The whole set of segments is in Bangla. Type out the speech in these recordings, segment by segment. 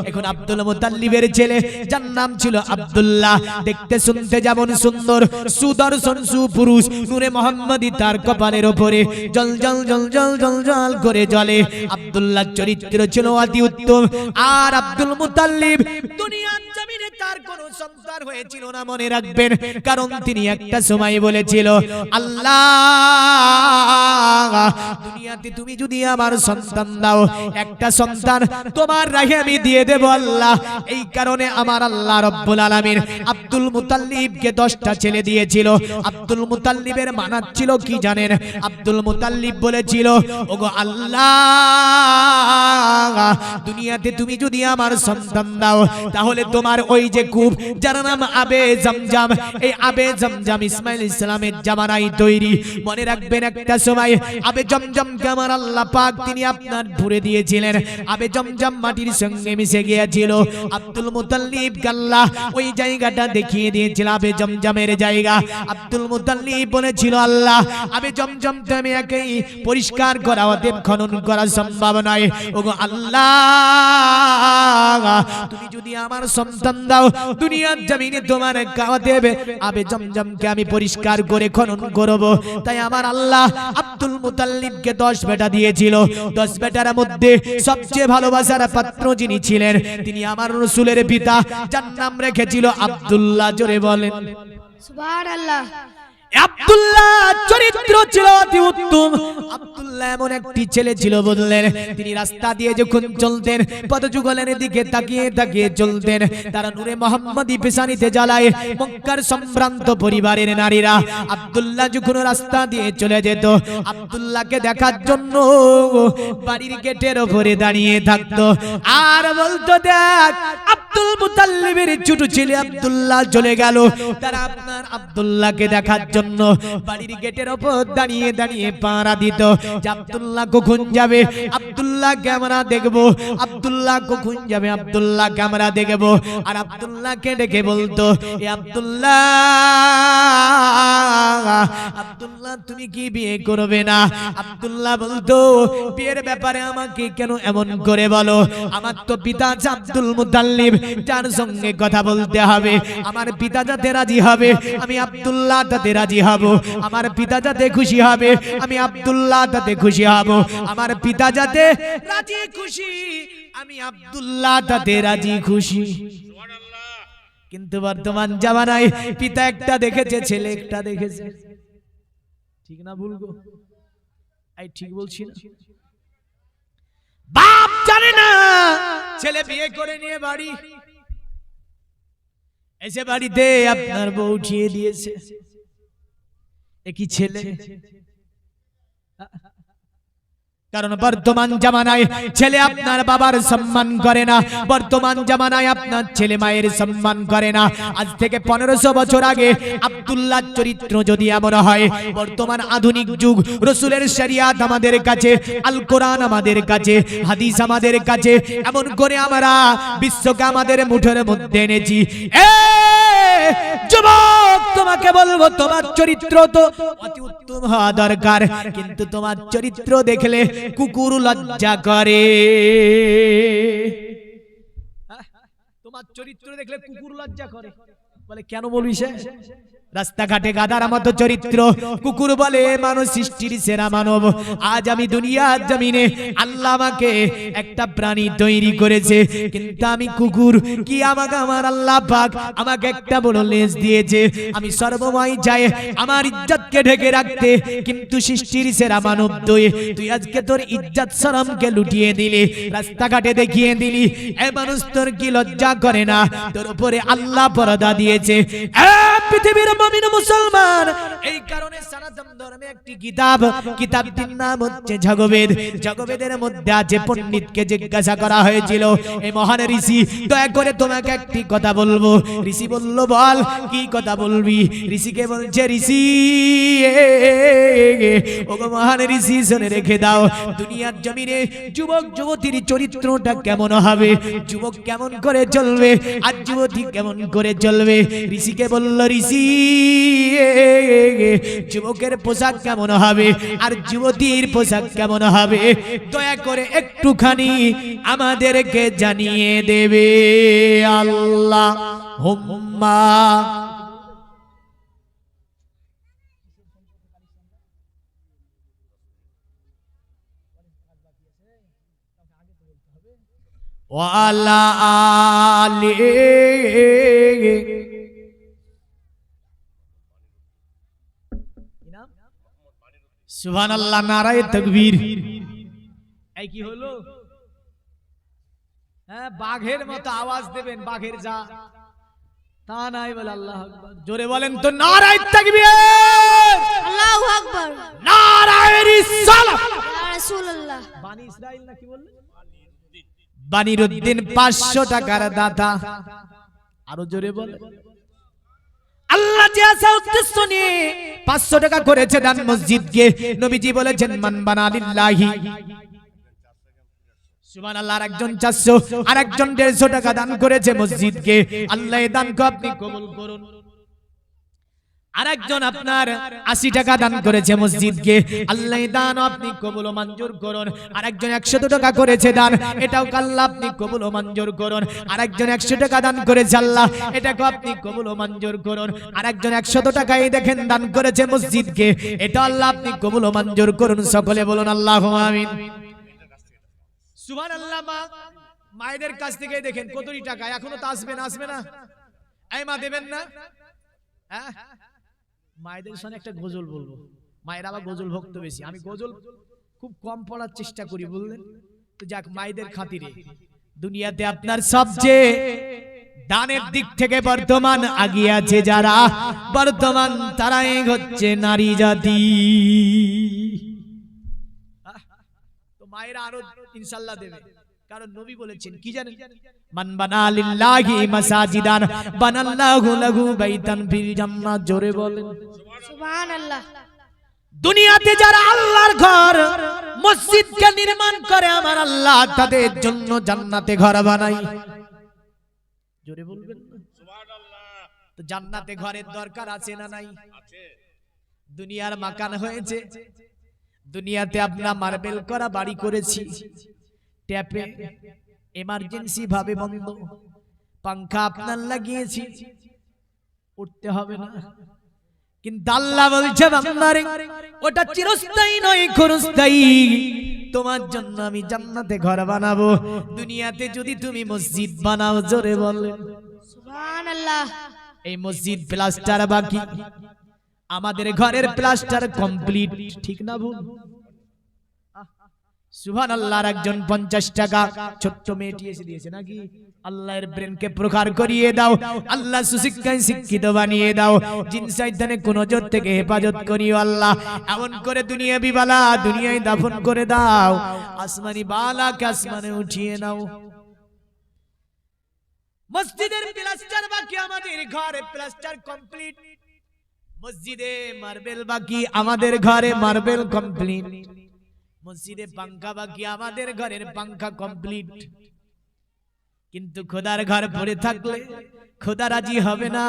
এখন আব্দুল মুতাল্লিবের ছেলে যার নাম ছিল আব্দুল্লাহ, দেখতে শুনতে যেমন সুন্দর, সুদর্শন, সুপুরুষ, নূরে মুহাম্মাদি তার কপালের উপরে জল জল জল জল জল জল করে জ্বলে। আব্দুল্লাহ চরিত্র ছিল অতি উত্তম। আর আব্দুল মুতাল্লিব দুনিয়ার জমিনে তার কোনো সন্তান হয়েছিল না, মনে রাখবেন, কারণ তিনি একটা সময় বলেছিল, আল্লাহ দুনিয়াতে তুমি যদি আমার সন্তান দাও, একটা সন্তান তোমার রাহে আমি দিয়ে দেব আল্লাহ। এই কারণে আমার আল্লাহ রব্বুল আলামিন আব্দুল মুতাল্লিবকে 10টা ছেলে দিয়েছিল। আব্দুল মুতাল্লিবের মানাত ছিল কি জানেন? আব্দুল মুতাল্লিব বলেছিল, ওগো আল্লাহ দুনিয়াতে তুমি যদি আমার সন্তান দাও, তাহলে তোমার ওই যে কূপ যার নাম আবে জমজম, এই আবে জমজম ইসমাইল ইসলামের জামানায় তৈরি। মনে রাখবেন, একটা সময় আবে জমজমকে আমার আল্লাহ পাক তিনি আপনার ভরে দিয়েছিলেন। আবে জমজম মাটির সঙ্গে মিশে গিয়েছিল। আব্দুল মুতাল্লিব গাল্লাহ ওই জায়গাটা দেখিয়ে দিয়েছিল, আবে জমজমের জায়গা। আব্দুল মুতাল্লিব বলেছিল, আল্লাহ আবে জমজমটা আমি একেই পরিষ্কার করা, অতএব খনন করা সম্ভব নয়। ওগো আল্লাহ তুমি যদি আমার সন্তান দাও, দুনিয়ার জমিনে তোমার কাওয়াতে আবে জমজমকে আমি পরিষ্কার করে খনন করব। তাই আমার আল্লাহ আব্দুল মুতাল্লিবকে 10 বেটা দিয়েছিল। 10 বেটার মধ্যে সবচেয়ে ভালোবাসার পাত্র যিনি ছিলেন, তিনি আমার রাসূলের পিতা, যার নাম রেখেছিল আব্দুল্লাহ। জোরে বলেন সুবহানাল্লাহ। আব্দুল্লাহ চরিত্র ছিল অতি উত্তম। আব্দুল্লাহ এমন একটি ছেলে ছিল, বললেন তিনি রাস্তা দিয়ে যখন চলতেন, পদযুগলের দিকে তাকিয়ে তাকিয়ে চলতেন। তারা নূরে মুহাম্মাদি পেশানিতে জ্বালায়। মক্কার সম্ভ্রান্ত পরিবারের নারীরা আব্দুল্লাহ যখন রাস্তা দিয়ে চলে যেত, আব্দুল্লাহকে দেখার জন্য বাড়ির গেটের উপরে দাঁড়িয়ে থাকতো আর বলতো, দেখ আব্দুল মুতাল্লিবের ছোট ছেলে আব্দুল্লাহ চলে গেল। তারা আপনার আব্দুল্লাহকে দেখার জন্য বাড়ির গেটের উপর দাঁড়িয়ে দাঁড়িয়ে পাহারা দিত যে আব্দুল্লাহ কখন যাবে, আব্দুল্লাহ ক্যামেরা দেখবো, আব্দুল্লাহ কখন যাবে, আব্দুল্লাহ ক্যামেরা দেখবো। আর আব্দুল্লাহকে ডেকে বলতো, এ আব্দুল্লাহ, আব্দুল্লাহ তুমি কি বিয়ে করবে না? আব্দুল্লাহ বলতো, বিয়ের ব্যাপারে আমাকে কেন এমন করে বলো? আমার তো পিতা আছে আব্দুল মুতাল্লিব, যার সঙ্গে কথা বলতে হবে। আমার পিতা যাতে রাজি হবে, আমি আব্দুল্লাহ তাতে রাজি হব। আমার পিতা যাতে খুশি হবে, আমি আব্দুল্লাহ তাতে খুশি হব। আমার পিতা যাতে রাজি খুশি, আমি আব্দুল্লাহ তাতে রাজি খুশি। কিন্তু বর্তমান জামানায় পিতা একটা দেখেছে, ছেলে একটা দেখেছে। ঠিক না ভুল গো? এই ঠিক বলছি না? বাপ জানে না, ছেলে বিয়ে করে নিয়ে বাড়ি এসে বাড়িতে আপনার বউ উঠিয়ে দিয়েছে। একই ছেলে, কারণ বর্তমান জামানায় ছেলে আপনার বাবার সম্মান করে না। বর্তমান জামানায় আপনার ছেলে মায়ের সম্মান করে না। আজ থেকে 1500 বছর আগে আব্দুল্লাহর চরিত্র যদি এমন হয়, বর্তমান আধুনিক যুগ, রাসূলের শরিয়াত আমাদের কাছে, আল কোরআন আমাদের কাছে, হাদিস আমাদের কাছে, এমন করে আমরা বিশ্বকে আমাদের মুঠোর মধ্যে এনেছি। যুবক, তোমাকে বলবো, তোমার চরিত্র তো অতি উত্তম হওয়া দরকার, কিন্তু তোমার চরিত্র দেখলে কুকুর লজ্জা করে। তোমার চরিত্র দেখলে কুকুর লজ্জা করে। বলে কেন বলবি? সে রাস্তাঘাটে গাদার মতো চরিত্র, কুকুর বলে মানুষ সৃষ্টির সেরা মানব। আজ আমি দুনিয়ার জমিনে আল্লাহ আমাকে একটা প্রাণী তৈরি করেছে, কিন্তু আমি কুকুর। কি আমাকে আমার আল্লাহ পাক আমাকে একটা বড় লেজ দিয়েছে। আমি সর্বময় চাই আমার ইজ্জতকে ঢেকে রাখতে, কিন্তু সৃষ্টির সেরা মানব তুই আজকে তোর ইজ্জত শরমকে লুটিয়ে দিলি, রাস্তাঘাটে দেখিয়ে দিলি। এ মানুষ, তোর কি লজ্জা করে না? তোর উপরে আল্লাহ পর্দা দিয়েছে। পৃথিবীর মুমিন মুসলমান, এই কারণে সনাতন ধর্মে একটি কিতাবটির নাম হচ্ছে জগবেদ। জগবেদের মধ্যে আছে, পণ্ডিতকে জিজ্ঞাসা করা হয়েছিল, এই মহান ঋষি, দয়া করে তোমাকে একটি কথা বলবো। ঋষি বলল, বল কি কথা বলবি? ঋষিকে বলছে, ঋষি ওগো মহান ঋষি, শুনে রেখে দাও, দুনিয়ার জমিনে যুবক যুবতীর চরিত্রটা কেমন হবে, যুবক কেমন করে চলবে আর যুবতী কেমন করে চলবে, ঋষিকে বলল, ঋষি যুবকের পোশাক কেমন হবে আর যুবতীর পোশাক কেমন হবে দয়া করে একটুখানি আমাদেরকে জানিয়ে দেবে। আল্লাহ হুম্মা ওয়ালা আলি সুবহানাল্লাহ, নারায়ে তাকবীর। এই কি হলো? হ্যাঁ, বাঘের মতো আওয়াজ দেবেন, বাঘের যা তা নাই বলে আল্লাহু আকবার। জোরে বলেন তো নারায়ে তাকবীর, আল্লাহু আকবার, নারায়ে রিসালাত। ইয়া রাসূলুল্লাহ। বানি ইসরাইল না কি বললেন? বানিরউদ্দিন 500 টাকার দাতা। আরো জোরে বলে। আল্লাহ যে আসা উদ্দেশ্য নিয়ে 500 টাকা করেছে দান মসজিদকে, নবীজি বলেছেন মান বানা লিল্লাহি, সুবহানাল্লাহ। আর একজন 400 আর একজন 150 টাকা দান করেছে মসজিদকে, আল্লাহ এই দানকে আপনি কবুল করুন। আর একজন আপনার 80 টাকা দান করেছে মসজিদকে, আল্লাহ দান আপনি কবুল ও মঞ্জুর করুন। আর একজন 100 টাকা করেছে দান, এটাও আল্লাহ আপনি কবুল ও মঞ্জুর করুন। আর একজন 100 টাকা দান করেছে আল্লাহ, এটাকে আপনি কবুল ও মঞ্জুর করুন। আর একজন 100 টাকাই দেখেন দান করেছে মসজিদকে, এটা আল্লাহ আপনি কবুল ও মঞ্জুর করুন। সকলে বলুন আল্লাহুম্মা আমিন। সুবহানাল্লাহ। মায়েদের কাছ থেকে দেখেন কতটি টাকা এখনো তো আসবে না? এই মা দেবেন না? হ্যাঁ, মায়েদের সামনে একটা গজল বলবো। মায়ের আবার গজল ভক্ত বেশি, আমি গজল খুব কম পড়ার চেষ্টা করি, বললেন তো যাক, মায়েদের খাতিরে। দুনিয়াতে আপনার সবচেয়ে দানের দিক থেকে বর্তমান আগিয়ে আছে যারা, বর্তমান তারাই হচ্ছে নারী জাতি। তো মায়েরা আরো ইনশাআল্লাহ দেবে, কারণ নবী বলেছেন কি জানেন? মান বানা লিল্লাহি মাসাজিদান বানাল্লাহু লাহু বাইতান ফিল জান্নাত। জোরে বলেন সুবহানাল্লাহ। দুনিয়াতে যারা আল্লাহর ঘর মসজিদকে নির্মাণ করে, আমার আল্লাহ তাদের জন্য জান্নাতে ঘর বানাই। জোরে বলবেন সুবহানাল্লাহ। তো জান্নাতে ঘরের দরকার আছে না নাই? আছে। দুনিয়ার মাকান হয়েছে, দুনিয়াতে আপনার মার্বেল করা বাড়ি করেছি, ট্যাপে এমার্জেন্সি ভাবে বন্ধ, পাঙ্খা আপনার লাগিয়েছি, উঠতে হবে না। কিন্তু আল্লাহ বলছে বান্দারে ওটা চিরস্থায়ী নয়, ক্ষণস্থায়ী। তোমার জন্য আমি জান্নাতে ঘর বানাবো। দুনিয়াতে যদি তুমি মসজিদ বানাও, জোরে বলেন সুবহানাল্লাহ। এই মসজিদ প্লাস্টার বাকি, আমাদের ঘরের প্লাস্টার কমপ্লিট, ঠিক না ভুল? সুবহানাল্লাহ। একজন 50 টাকা ছোট্ট মেয়েটি এসে দিয়েছে নাকি? আল্লাহর ব্রেনকে প্রখার করিয়ে দাও, আল্লাহ সুশিক্ষায় শিক্ষিত বানিয়ে দাও, জিন শয়তানের কোন জোর থেকে হেফাজত করিও আল্লাহ। এমন করে দুনিয়া বিবালা দুনিয়ায় দাফন করে দাও, আসমানি বালাকে আসমানে উঠিয়ে নাও। মসজিদের প্লাস্টার বাকি, আমাদের ঘরে প্লাস্টার কমপ্লিট। মসজিদে মার্বেল বাকি, আমাদের ঘরে মার্বেল কমপ্লিট। মসজিদে পাঙ্খা বাকি, আমাদের ঘরের পাঙ্খা কমপ্লিট। কিন্তু খোদার ঘর পড়ে থাকলে খোদা রাজি হবে না।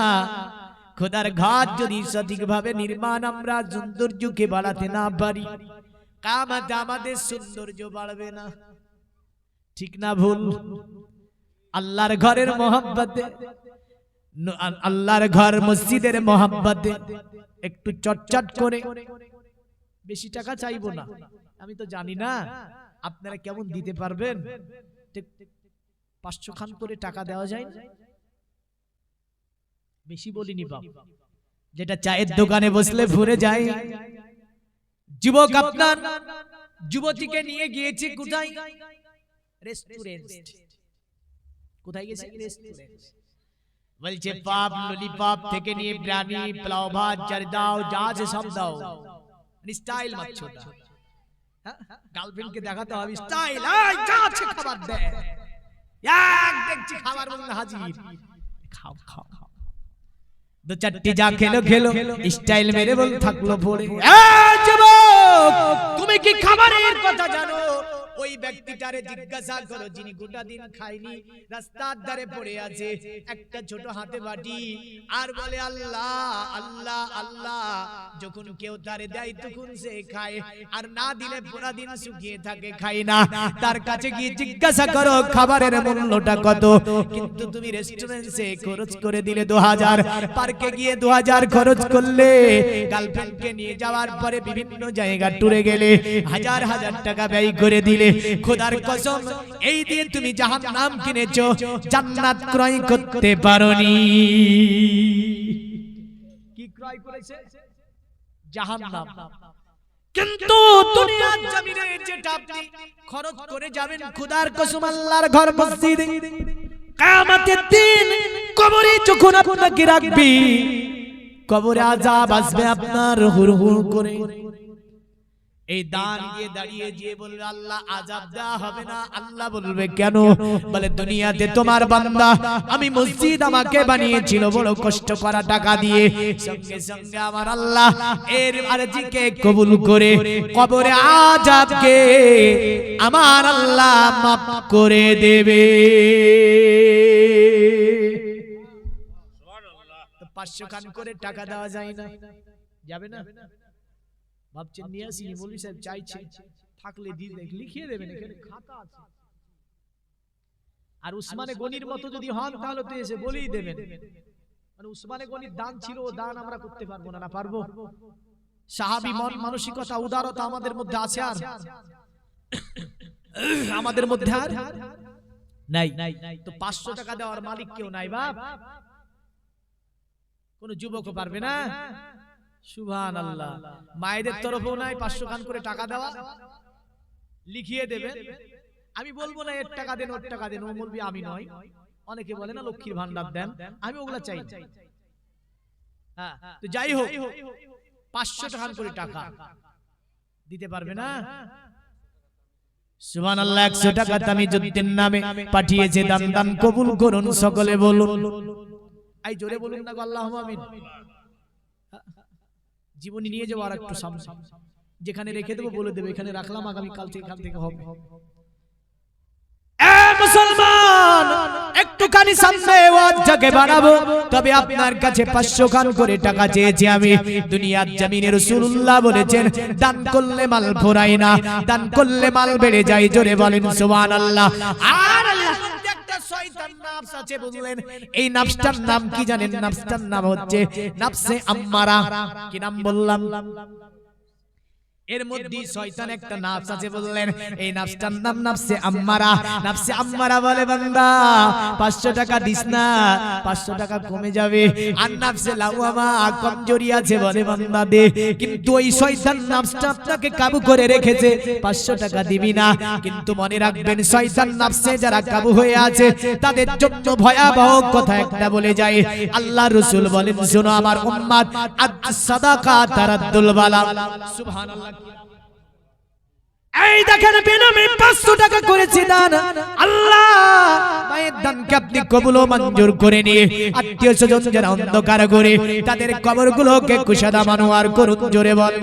খোদার ঘর যদি সঠিকভাবে নির্মাণ আমরা সৌন্দর্যকে বাড়াতে না পারি, কিয়ামতে আমাদের সৌন্দর্য বাড়বে না, ঠিক না ভুল? আল্লাহর ঘরের মহব্বতে, আল্লাহর ঘর মসজিদের মহব্বতে একটু চটচট করে, বেশি টাকা চাইবো না, আমি তো জানি না আপনারা কেমন দিতে পারবেন, 500 খান করে টাকা দেওয়া যায়, বেশি বলিনি বাপ, যেটা চায়ের দোকানে বসলে ভরে যায়। যুবক আপনার যুবতীকে নিয়ে গিয়েছে কোথায়? রেস্টুরেন্ট। কোথায় গেছে? রেস্টুরেন্ট। বলছে পাপ ললিপপ থেকে নিয়ে বিরিয়ানি, পোলাও ভাত, জর্দাও, যা আছে সব দাও, স্টাইল মত ছোটা। গার্লফ্রেন্ড কে দেখাতে হবে স্টাইল, এই যা আছে খাবার দে, এক দেখছি খাবার বললে হাজির, খাও খাও খাও, দু চারটি যা খেলো খেলো, স্টাইল মেরে বল থাকলো পড়ে। এই যুবক, তুমি কি খাবারের কথা জানো? ওই ব্যক্তিটারে জিজ্ঞাসা করো যিনি গোটা দিন খায়নি, রাস্তার ধারে পড়ে আছে, একটা ছোট হাতে বাটি, আর বলে আল্লাহ আল্লাহ আল্লাহ। যখন কেউ তারে দেয় তখন সে খায়, আর না দিলে পুরা দিন শুকিয়ে থাকে, খায় না। তার কাছে গিয়ে জিজ্ঞাসা করো খাবারের মূল্যটা কত, কিন্তু তুমি রেস্টুরেন্টে খরচ করে দিলে 2000, পার্কে গিয়ে 2000 খরচ করলে, গার্লফ্রেন্ডকে নিয়ে যাওয়ার পরে বিভিন্ন জায়গা টুরে গেলে হাজার হাজার টাকা ব্যয় করে দিলে। খোদার কসম, এই দিয়ে তুমি জাহান্নাম কিনেছো, জান্নাত ক্রয় করতে পারোনি। কি ক্রয় করেছে? জাহান্নাম। কিন্তু দুনিয়ার জমিনে যেটা আপনি খরচ করে যাবেন, খোদার কসম আল্লাহর ঘর মসজিদে, কিয়ামতের দিন কবরে যখন আপনাকে রাখবি, কবরে আযাব আসবে আপনার হুড় হুড় করে। এই দান গিয়ে দাঁড়িয়ে গিয়ে বলবে আল্লাহ আযাব দেওয়া হবে না। আল্লাহ বলবে কেন? বলে দুনিয়াতে তোমার বান্দা আমি মসজিদ আমাকে বানিয়েছিল বড় কষ্ট করা টাকা দিয়ে, সঙ্গে সঙ্গে আমার আল্লাহ এর আরজিকে কবুল করে কবরে আযাবকে আমার আল্লাহ মাফ করে দেবে। 500 খান করে টাকা দেওয়া যায় না? যাবে না? ভাবছেন নিয়ে আসি, মৌলভী সাহেব চাইছে, থাকলে দিয়ে লিখিয়ে দেবেন, এখানে খাতা আছে। আর উসমানে গনির মতো যদি হন তাহলে তো এসে বলেই দেবেন, মানে উসমানে গনির দান ছিল, ও দান আমরা করতে পারবো না। না পারবো? সাহাবী মন মানসিকতা উদারতা আমাদের মধ্যে আছে? আর আমাদের মধ্যে আর নাই। তো 500 টাকা দেওয়ার মালিক কেউ নাই বাপ, কোন যুবকও পারবে না। সুবহানাল্লাহ। মায়েদের তরফেও নাই 500 খান করে টাকা দেওয়া, লিখিয়ে দেবেন। আমি বলবো না এর টাকা দেন ওর টাকা দেন, ও বলবি আমি নয়। অনেকে বলে না লক্ষ্মীর ভান্ডার দেন, আমি ওগুলা চাই। হ্যাঁ, তো যাই হোক 500 টাকা করে টাকা দিতে পারবে না? সুবহানাল্লাহ। 100 টাকা তামিজুদ্দিন নামে পাঠিয়েছে, দান দান কবুল করুন সকলে বলুন। এই জোরে বলুন না আল্লাহুম্মা আমিন। জীবনী নিয়ে যাবো আর একটু সামনে, যেখানে রেখে দেবো বলে দেবো এখানে রাখলাম, আগামী কাল থেকে এখান থেকে হবে। মুসলমান একটুখানি সামনে ওয়াজকে বাড়াবো, তবে আপনার কাছে 500 খান করে টাকা চেয়েছি আমি। দুনিয়ার জমিনে রাসূলুল্লাহ বলেছেন দান করলে মাল ফুরায় না, দান করলে মাল বেড়ে যায়। জোরে বলেন সুবহানাল্লাহ। আর আল্লাহ একটা শয়তান নফস আছে বললেন, এই নফসটার নাম কি জানেন? নফসটার নাম হচ্ছে নফসে আম্মারা। কি নাম বললাম? এর মধ্যে শয়তান একটা নফস আছে বললেন, এই নফসটার নাম নফসে আম্মারা। নফসে আম্মারা বলে বান্দা 500 টাকা দিস না, 500 টাকা কমে যাবে। আর নফসে লাওয়ামা কমজোরি আছে বলে বান্দা দে। কিন্তু ওই শয়তান নফসটা আপনাকে কাবু করে রেখেছে, 500 টাকা দিবি না। কিন্তু মনে রাখবেন শয়তান নফসে যারা কাবু হয়ে আছে তাদের জন্য ভয়াবহ কথা একটা বলে যায়। আল্লাহ রাসূল বলেন শোনো আমার উম্মত, আস-সাদাকা তারাদ্দুল বালা। সুবহানাল্লাহ। এই দেখেন বেনামে 500 টাকা করেছি দান, আল্লাহ মায়ের দানকে আপনি কবুল ও মঞ্জুর করে নিয়ে আত্মীয় স্বজন যারা অন্ধকার করে তাদের কবরগুলোকে কুশাদা মানোয়ার করুন। জোরে বল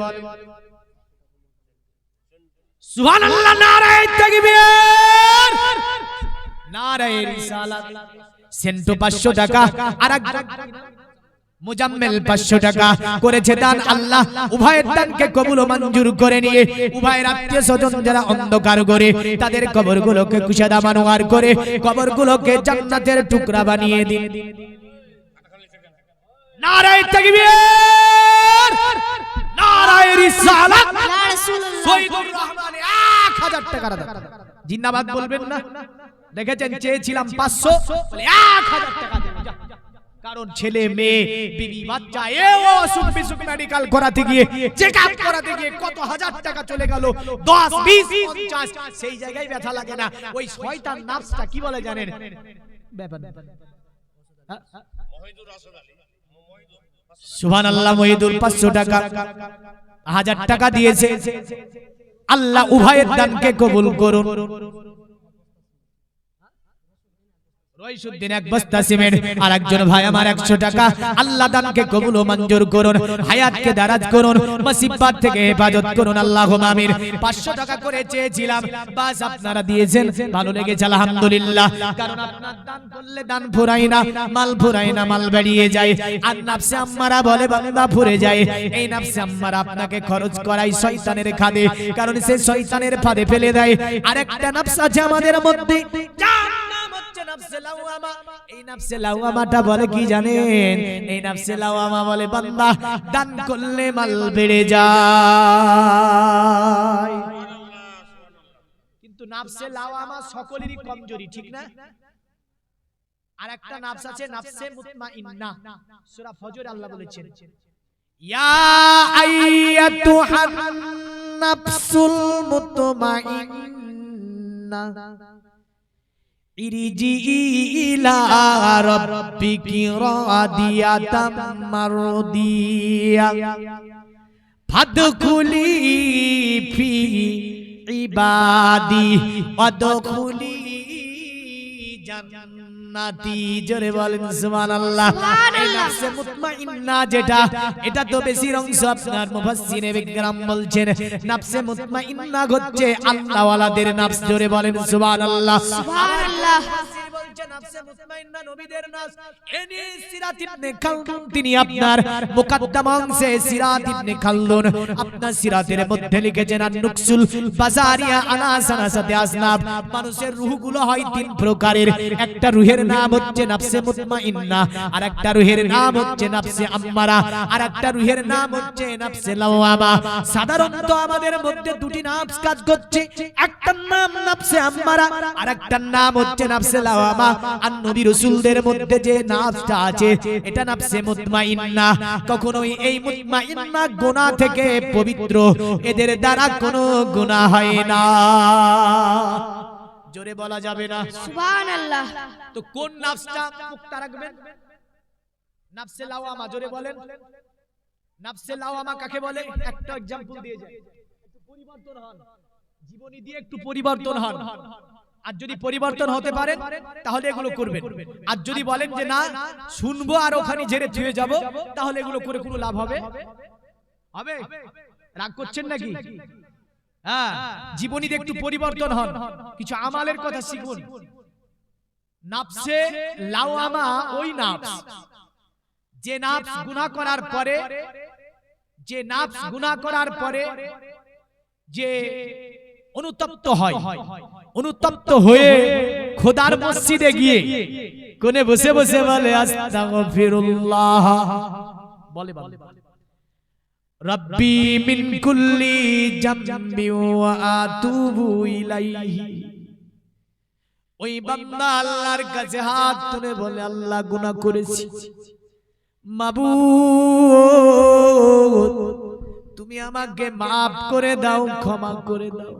সুবহানাল্লাহ। নারায়ে তাকবীর, নারায়ে রিসালাত। সেন্টু 500 টাকা, আর মুজাম্মেল 500 টাকা করেছে দান। আল্লাহ উভয়ের দানকে কবুল ও মঞ্জুর করে নিয়ে উভয়ের আত্মীয় স্বজন যারা অন্ধকার করে তাদের কবরগুলোকে কুশাদা মানোয়ার করে কবরগুলোকে জান্নাতের টুকরা বানিয়ে দিন। নারায়ে তাকবীর, নারায়ে রিসালাত। ইয়া রাসূলুল্লাহ। শহীদুর রহমান 1000 টাকা দান। জিন্নাবাদ বলবেন না? দেখেছেন চেয়েছিলাম 500, বলে 1000 টাকা দেন। কারণ ছেলে মেয়ে বিবি বাচ্চা ও অসুখ বিসুখ মেডিকেল করাতে গিয়ে চেকআপ করাতে গিয়ে কত হাজার টাকা চলে গেল, 10 20 50, সেই জায়গায় ব্যথা লাগে না। ওই শয়তান নফসটা কি বলে জানেন? ব্যাপার সুবহানাল্লাহ। মহিদুর 500 টাকা 1000 টাকা দিয়েছে। আল্লাহ উভয়ের দানকে কবুল করুন। রইসুদ্দিন এক বস্তা সিমেন্ট, আর একজন ভাই আমার 100 টাকা। আল্লাহ দানকে কবুল ও মঞ্জুর করুন, হায়াতকে দারাজ করুন, মুসিবত থেকে হেফাজত করুন, আল্লাহুম্মা আমিন। 500 টাকা করে চেয়েছিলাম, বাস আপনারা দিয়েছেন, ভালো লেগেছে আলহামদুলিল্লাহ। কারণ আপনার দান করলে দান ফুরায় না, মাল ফুরায় না, মাল বেরিয়ে যায়। আর নফসে আম্মারা বলে বান্দা ফুরে যায়। এই নফসে আম্মারা আপনাকে খরচ করাই শয়তানের খাদে, কারণ সে শয়তানের ফাঁদে ফেলে দেয়। আরেকটা নফস আছে আমাদের মধ্যে, যার নাম হচ্ছে নফসে লাওয়ামা। এই নফসে লাওয়ামাটা বলে কি জানেন? এই নফসে লাওয়ামা বলে বান্দা দান করলে মাল বেড়ে যায়। কিন্তু নফসে লাওয়ামা সকলেরই কমজোরি, ঠিক না? আর একটা নফস আছে নফসে মুতমাইন্না, সূরা ফজর আল্লাহ বলেছেন, ইয়া আইয়াতুহান নাফসুল মুতমাইন্না ইরজি ইলা রাব্বিকি রাদিয়াতাম মারদিয়া ফাদখুলি ফি ইবাদি ওয়াদখুলি জান্নাতি। জোরে বলেন সুবহানাল্লাহ। এই নফসে মুতমাইন্না যেটা, এটা তো বেশি অংশ আপনার মুফাসসিরে বিকরাম বলছেন নফসে মুতমাইন্না হচ্ছে আল্লাহওয়ালাদের নফস। জোরে বলেন সুবহানাল্লাহ। সুবহানাল্লাহ। নফসে মুতমাইন্না নবীদের নফস। এনি সিরাত ইবনে খালদুন তিনি আপনার মুকদ্দমা অংশে সিরাত ইবনে খালদুন আপনার সিরাতের মধ্যে লিখেছেন আন-নুকসুল বাজারিয়া আলা সানাসাতে আসনাব। মানুষের রূহগুলো হয় 3 প্রকারের। একটা রূহের নাম হচ্ছে নফসে মুতমাইন্না, আর একটা রূহের নাম হচ্ছে নফসে আম্মারা, আর একটা রূহের নাম হচ্ছে নফসে লাওয়ামা। সাধারণত আমাদের মধ্যে দুটি নফস কাজ করছে, একটার নাম নফসে আম্মারা, আর একটার নাম হচ্ছে নফসে লাওয়ামা। আর নবী রাসূলদের মধ্যে যে নফসটা আছে এটা নফসে মুতমাইন্না। কখনোই এই মুতমাইন্না গুনাহ থেকে পবিত্র, এদের দ্বারা কোনো গুনাহ হয় না। জোরে বলা যাবে না সুবহানাল্লাহ। তো কোন নফসটা মুক্ত রাখবেন? নফসে লাওয়ামা। জোরে বলেন নফসে লাওয়ামা কাকে বলে? একটা एग्जांपल দিয়ে যায়, একটু পরিবর্তন হন, জীবনী দিয়ে একটু পরিবর্তন হন। আর যদি পরিবর্তন হতে পারেন তাহলে এগুলো করবেন। আর যদি বলেন যে না শুনবো আর ওখানে ঝেড়ে ধুয়ে যাব, তাহলে এগুলো করে কোনো লাভ হবে? হবে? রাগ করছেন নাকি? হ্যাঁ, জীবনীতে একটু পরিবর্তন হন, কিছু আমালের কথা শিখুন। নফসে লাওয়ামা ওই নফস যে নফস গুনাহ করার পরে, যে নফস গুনাহ করার পরে যে অনুতপ্ত হয়, অনুতপ্ত হয়ে খোদার মসজিদে গিয়ে কোণে বসে বসে বলে আস্তাগফিরুল্লাহ, বলে রব্বি মিন কুল্লি জামবি ওয়া আতুবু ইলাইহি। ওই বান্দা আল্লাহর কাছে হাত তুলে বলে আল্লাহ গুনাহ করেছি, মাবুদ তুমি আমাকে maaf করে দাও, ক্ষমা করে দাও।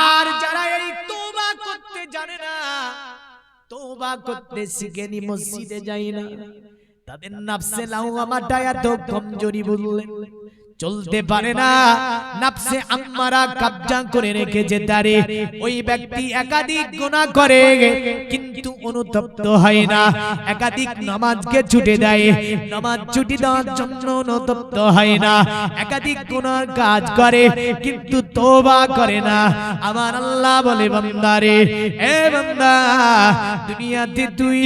আর যারা এই তওবা করতে জানে না, তওবা করতে শিখেনি, মসজিদে যায় না, তাদের নফসে লাওয়ামাটা এত কমজোরি বললেন চলতে পারে না, নফসে আম্মারা কবজা করে রেখেছে তারে। ওই ব্যক্তি একাধিক গুনাহ করে কিন্তু অনুতপ্ত হয় না, একাধিক নামাজকে ছুটে দেয়, নামাজ ছুটি দেওয়ার জন্য অনুতপ্ত হয় না, একাধিক গুনার কাজ করে কিন্তু তওবা করে না। আমার আল্লাহ বলে বান্দারে, এ বান্দা দুনিয়াতে তুই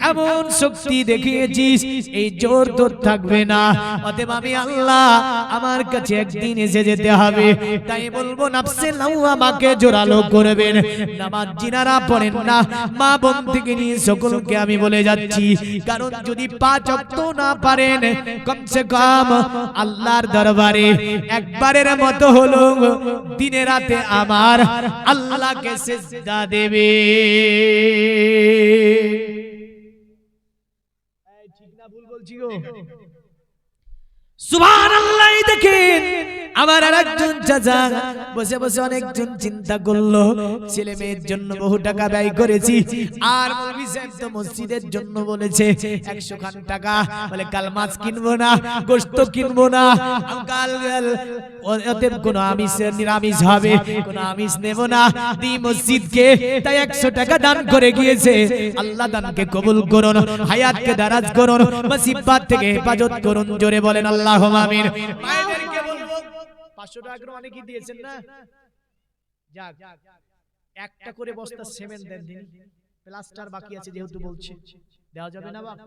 এমন শক্তি দেখিয়েছিস, এই জোর তোর থাকবে না, অতএব আমি আল্লাহ আমার কাছে একদিন এসে যেতে হবে। তাই বলবো নফসে লাওয়ামাকে জোরালো করবেন। নামাজ জিনারা পড়েন না, মা বোন থেকে নিয়ে সকলকে আমি বলে যাচ্ছি, কারণ যদি 5 ওয়াক্ত না পারেন, কমসে কম আল্লাহর দরবারে একবারের মতো হলো দিনে রাতে আমার আল্লাহকে সিজদা দেবে। ঠিক না ভুল বলছি গো? সুবহানাল্লাহ। দেখেন আমার আরেকজন চাচা বসে বসে অনেকজন চিন্তা করলো, ছেলে মেয়ের জন্য বহু টাকা ব্যয় করেছি, আর মৌলভী সাহেব তো মসজিদের জন্য বলেছে 100 খান টাকা, বলে কাল মাছ কিনবো না, গোশত কিনবো না, কাল অতএব কোনো আমিষ নিরামিষ হবে, কোনো আমিষ নেব না, দি মসজিদকে, তাই 100 টাকা দান করে গিয়েছে। আল্লাহ দানকে কবুল করুন, হায়াতকে দারাজ করুন, মুসিবত থেকে হেফাজত করুন, জোরে বলেন আল্লাহুম্মা আমিন। মায়েদেরকে বলবো 500 টাকা করে অনেকেই দিয়েছেন না, যাক একটা করে বস্তা সিমেন্ট দেন দিন, প্লাস্টার বাকি আছে যেহেতু বলছে, দেওয়া যাবে না বাপ?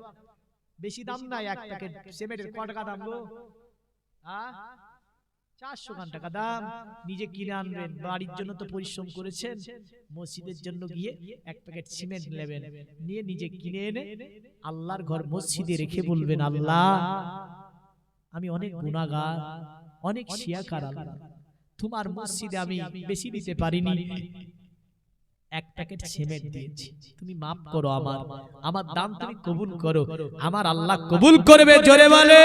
বেশি দাম নাই, এক প্যাকেট সিমেন্টের কত টাকা দাম গো? 400 খান টাকা দাম। নিজে কিনে আনবেন, বাড়ির জন্য তো পরিশ্রম করেছেন, মসজিদের জন্য গিয়ে এক প্যাকেট সিমেন্ট নেবেন, নিয়ে নিজে কিনে এনে আল্লাহর ঘর মসজিদে রেখে বলবেন, আল্লাহ আমি অনেক গুনাহগার, অনেক শিয়াকার, আল্লাহ তোমার মসজিদে আমি বেশি দিতে পারিনি, এক প্যাকেট সিমেন্ট দিয়েছি, তুমি maaf করো, আমার দান তুমি কবুল করো, আমার আল্লাহ কবুল করবে, জোরে বলে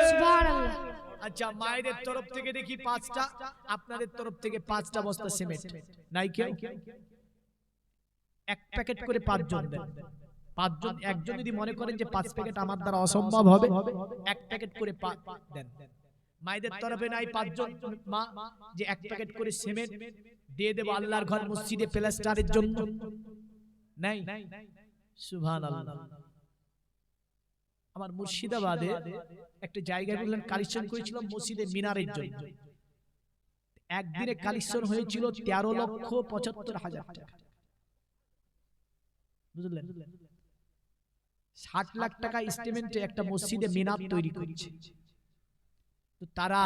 সুবহানাল্লাহ। আচ্ছা মায়েদের তরফ থেকে দেখি 5টা, আপনাদের তরফ থেকে 5টা বস্তা সিমেন্ট নাই কেউ? এক প্যাকেট করে 5 জন দেন, 5 জন, একজন যদি মনে করেন যে 5 প্যাকেট আমার দ্বারা অসম্ভব হবে, এক প্যাকেট করে দেন। মায়েদের তরফে নাই 5 জন মা যে এক প্যাকেট করে সিমেন্ট দিয়ে দেব আল্লাহর ঘর মসজিদে প্লাস্টারের জন্য? নাই। সুবহানাল্লাহ। আমার মুর্শিদাবাদে একটা জায়গায় বললেন কালেকশন করেছিলাম মসজিদের মিনারের জন্য, একদিনে কালেকশন হয়েছিল 13,75,000 টাকা, বুঝলেন? 60 লাখ টাকা এস্টিমেটে একটা মসজিদে মিনার তৈরি করেছে। তো তারা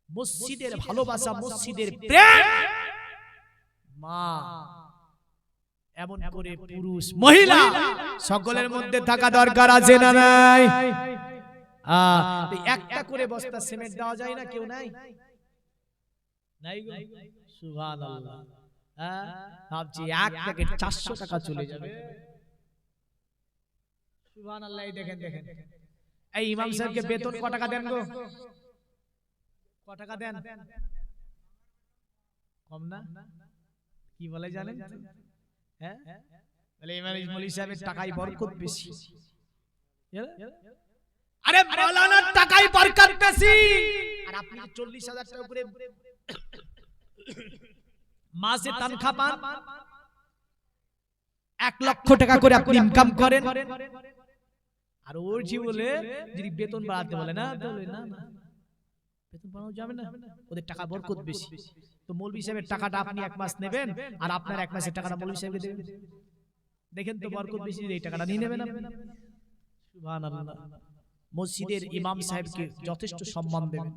মসজিদের ভালোবাসা, মসজিদের প্রেম, মা এমন করে পুরুষ মহিলা সকলের মধ্যে থাকা দরকার আছে না নাই? একটা করে বস্তা সিমেন্ট দেওয়া যায় না? কেউ নাই? নাই গো, সুবহানাল্লাহ। ভাবছি এক প্যাকেট 400 টাকা চলে যাবে, সুবহানাল্লাহ। দেখেন এই ইমাম সাহেবকে বেতন কত টাকা দেন গো? কত টাকা দেন? কম না? কি বলে জানেন? হ্যাঁ বলে ইমাম মৌলভী সাহেবের টাকায় বরকত বেশি। আরে মাওলানার টাকায় বরকত বেশি, আর আপনি 40,000 টাকা করে মাসে তানখা পান, 1 লক্ষ টাকা করে আপনি ইনকাম করেন, আর ওর জি বলে যদি বেতন বাড়াতে বলে না, তাহলে না বেতন বাড়ানো যাবে না, ওদের টাকা বরকত বেশি। তো মৌলভী সাহেবের টাকাটা আপনি 1 মাস নেবেন, আর আপনার 1 মাসের টাকাটা মৌলভী সাহেবকে দেবেন, দেখেন তো বরকত বেশি, এই টাকাটা নিয়ে নেবেন আপনি। সুবহানাল্লাহ। মসজিদের ইমাম সাহেবকে যথেষ্ট সম্মান দেবেন,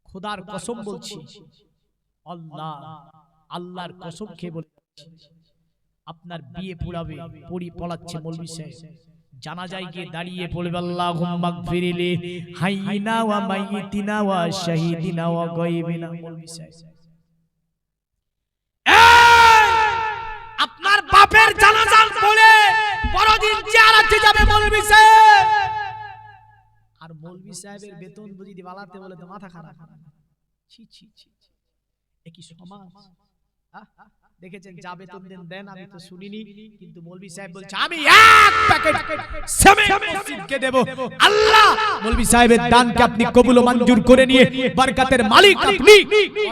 খোদার কসম বলছি, আল্লাহর কসম খেয়ে বলছি, আপনার বিয়ে পড়াবে, পড়াচ্ছে মৌলভী সাহেব, জানাজায় গিয়ে দাঁড়িয়ে পড়বে আল্লাহুম্মা গফিরলি হাইয়িনা ওয়া মাইয়িতিনা ওয়া শাহিদিনা ওয়া গায়বিনা। মৌলভী সাহেব আপনার বাপের জানাজা পড়ে বড়দিন জিয়ারতে যাবে মৌলভী সাহেব, আর মৌলভী সাহেবের বেতন যদি বাড়াতে বলে তো মাথা খারাপ। ছি ছি ছি, একই সমাজ। দেখেছেন যা বেতন দেন আমি তো শুনিনি, কিন্তু মৌলভী সাহেব বলছে আমি 1 প্যাকেট সিমেন্ট মসজিদকে দেব। আল্লাহ মৌলভী সাহেবের দানকে আপনি কবুল ও মঞ্জুর করে নিয়ে বরকতের মালিক আপনি,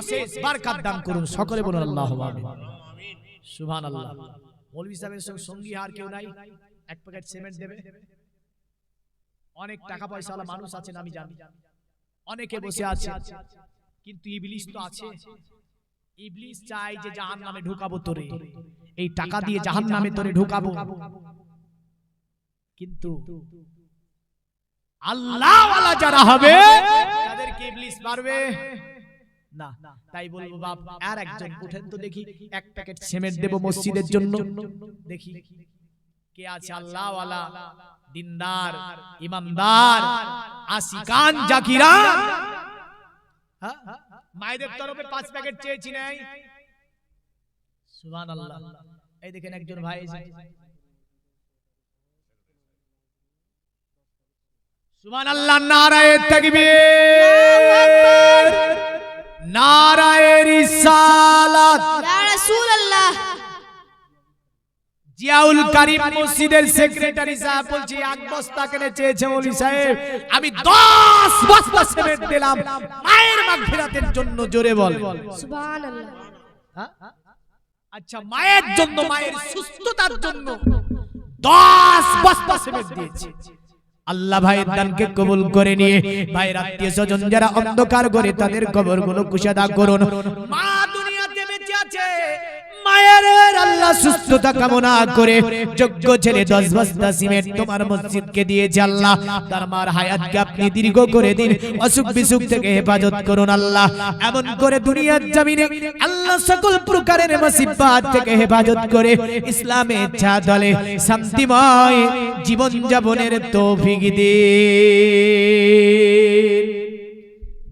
অশেষ বরকত দান করুন, সকলে বলুন আল্লাহুম্মা আমিন। সুবহানাল্লাহ। মৌলভী সাহেবের সঙ্গী আর কেউ নাই, 1 প্যাকেট সিমেন্ট দেবে। অনেক টাকা পয়সাওয়ালা মানুষ আছেন আমি জানি, অনেকে বসে আছে, কিন্তু ইবলিস তো আছে। ইবলিস চাই যে জাহান্নামে ঢোকাবো তোরে, এই টাকা দিয়ে জাহান্নামে তোরে ঢোকাবো, কিন্তু আল্লাহ ওয়ালা যারা হবে তাদেরকে ইবলিস মারবে না। তাই বলবো বাপ, আর একজন উঠেন তো দেখি, 1 প্যাকেট সিমেন্ট দেব মসজিদের জন্য, দেখি কে আছে আল্লাহ ওয়ালা, দিনদার, ইমানদার, আশিকান জাকিরান। মায়েদের তরফে 5 প্যাকেট চেয়েছি নাই? সুবহানাল্লাহ। এই দেখেন একজন ভাই এসে, সুবহানাল্লাহ, নারায়ে তাকবীর, নারায়ে রিসালাত। ইয়া রাসূলুল্লাহ। জিয়াউল কারীম মসজিদের সেক্রেটারি সাহেব বলছি, এক বস্তা কেনে চেয়েছে মৌলভী সাহেব, আমি 10 বস্তা সিমেন্ট দিলাম মায়ের মাগফিরাতের জন্য। জোরে বল সুবহানাল্লাহ। আচ্ছা, মায়ের জন্য, মায়ের সুস্থতার জন্য 10 বস্তা সিমেন্ট দিয়েছে। আল্লাহ ভাইয়ের দানকে কবুল করে নিয়ে ভাইয়ের আত্মীয় স্বজন যারা অন্ধকার করে তাদের কবরগুলো কুশাদা করুন। মা দুনিয়াতে বেঁচে আছে, মায়ের আল্লাহ সুস্থতা কামনা করে যোগ্য ছেলে 10 বস্তা সিমেন্ট তোমার মসজিদকে দিয়েছে আল্লাহ। তার মার হায়াতকে আপনি দীর্ঘ করে দিন, অসুখ বিসুখ থেকে হেফাজত করুন আল্লাহ। এমন করে দুনিয়ার জমিনে আল্লাহ সকল প্রকারের মুসিবত থেকে হেফাজত করে ইসলামের ছাদলে শান্তিময় জীবন যাপনের তৌফিক দিন।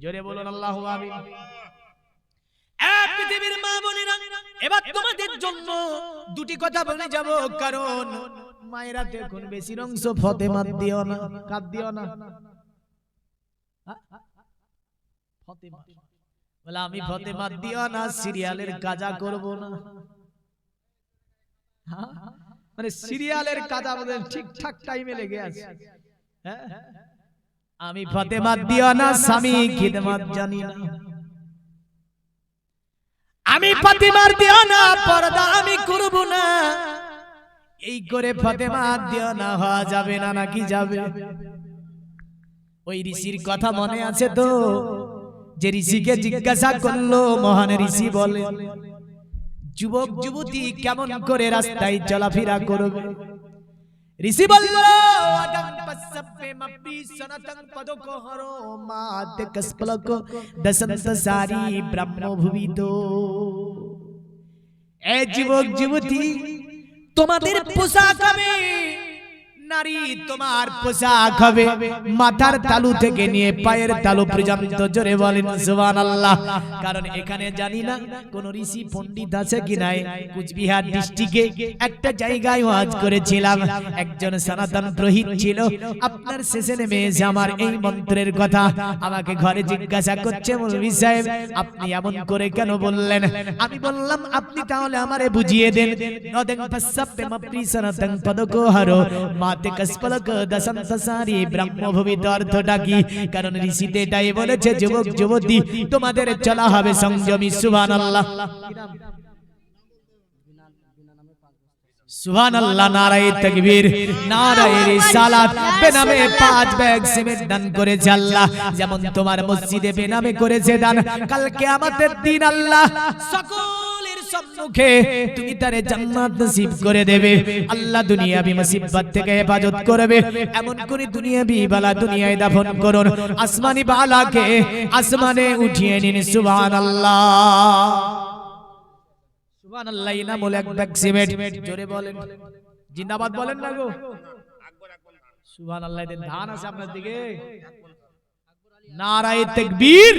জোরে বলুন আল্লাহু আমিন। পৃথিবীর মা বোনেরা, এবার তোমাদের জন্য দুটি কথা বলে যাব, কারণ মায়েরা দেখুন বেশি অংশ ফতেমা দিও না, কাদ দিও না। ফতেমা বলে আমি ফতেমা দিও না, সিরিয়ালের কাজা করব না। মানে সিরিয়ালের কাজা আমাদের ঠিকঠাক টাইমে লেগে আছে। আমি ফতেমা দিও না, স্বামী খিদমত জানি না। আমি ফাতেমার দিও না, পর্দা আমি করব না। এই করে ফাতেমা দিও না হওয়া যাবে না, নাকি যাবে? ওই ঋষির কথা মনে আছে তো, যে ঋষিকে জিজ্ঞাসা করলো, মহান ঋষি বলে যুবক যুবতী কেমন করে রাস্তায় চলাফেরা করবে? ঋষি বলল আদম পসবে মব্বি সনাতন পদকো হরো মাত কসপলক দসন্ত সারি ব্রহ্মভুবিত। এ যুবক যুবতী, তোমাদের পোশাক হবে নারী, তোমার পোশাক হবে মাথার তালু থেকে নিয়ে পায়ের তালু পর্যন্ত। জোরে বলেন সুবহানাল্লাহ। কারণ এখানে জানি না কোন ঋষি পণ্ডিত আছে কি নাই। কুচবিহার ডিস্ট্রিক্টে একটা জায়গায় ওয়াজ করেছিলাম, একজন সনাতন পুরোহিত ছিল। আপনার শেষে নেমে এসে আমার এই মন্ত্রের কথা আমাকে ঘরে জিজ্ঞাসা করছে, মৌলভী সাহেব আপনি এমন করে কেন বললেন? আমি বললাম আপনি তাহলে আমারে বুঝিয়ে দেন। নদেন পসবে মব্বি সনাতন পদকো হরো মাতে কসপলক দসন্ত সারি ব্রহ্মভুবিত অর্থটা কি? কারণ ঋষিতে এটাই বলেছে যুবক যুবতী তোমাদের চলা হবে সংযমী। সুবহানাল্লাহ, সুবহানাল্লাহ, নারায়ে তাকবীর, নারায়ে রিসালাত। বেনামে 5 ব্যাগ সিমেন্ট দান করেছে আল্লাহ, যেমন তোমার মসজিদে বেনামে করেছে দান। কাল কিয়ামতের দিন আল্লাহ সকলের সম্মুখে তুমি তারে জান্নাত নসিব করে দেবে। আল্লাহ দুনিয়াবি মুসিবত থেকে হেফাজত করবে। এমন করে দুনিয়াবি বালা দুনিয়ায় দাফন করুন, আসমানি বালাকে আসমানে উঠিয়ে নিন। সুবহানাল্লাহ, সুবহানাল্লাহ। না বলে এক ব্যাগ সিমেন্ট, জোরে বলেন জিন্দাবাদ বলেন না গো। সুবহানাল্লাহ। ধান আছে আপনার দিকে? নারায়ে তাকবীর।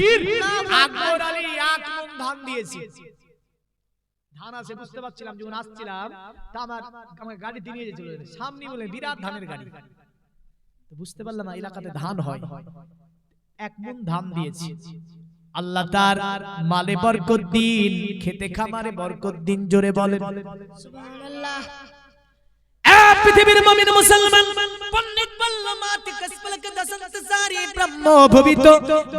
আকবর আলী 1 মণ ধান দিয়েছে। ধান আছে বুঝতে পারছিলাম, যখন আসছিলাম তা আমার গাড়িতে নিয়ে যেছিল, সামনে বলে বিরাট ধানের গাড়ি। তো বুঝতে পারলাম এলাকাতে ধান হয়। 1 মণ ধান দিয়েছে। আল্লাহ তার মালে বরকত দিন, খেতে খামারে বরকত দিন। জোরে বলেন সুবহানাল্লাহ। পৃথিবীর মুমিন মুসলমান পণ্ডিত বলল মাতে কসপলক দসন্ত সারি ব্রহ্মভুবিত।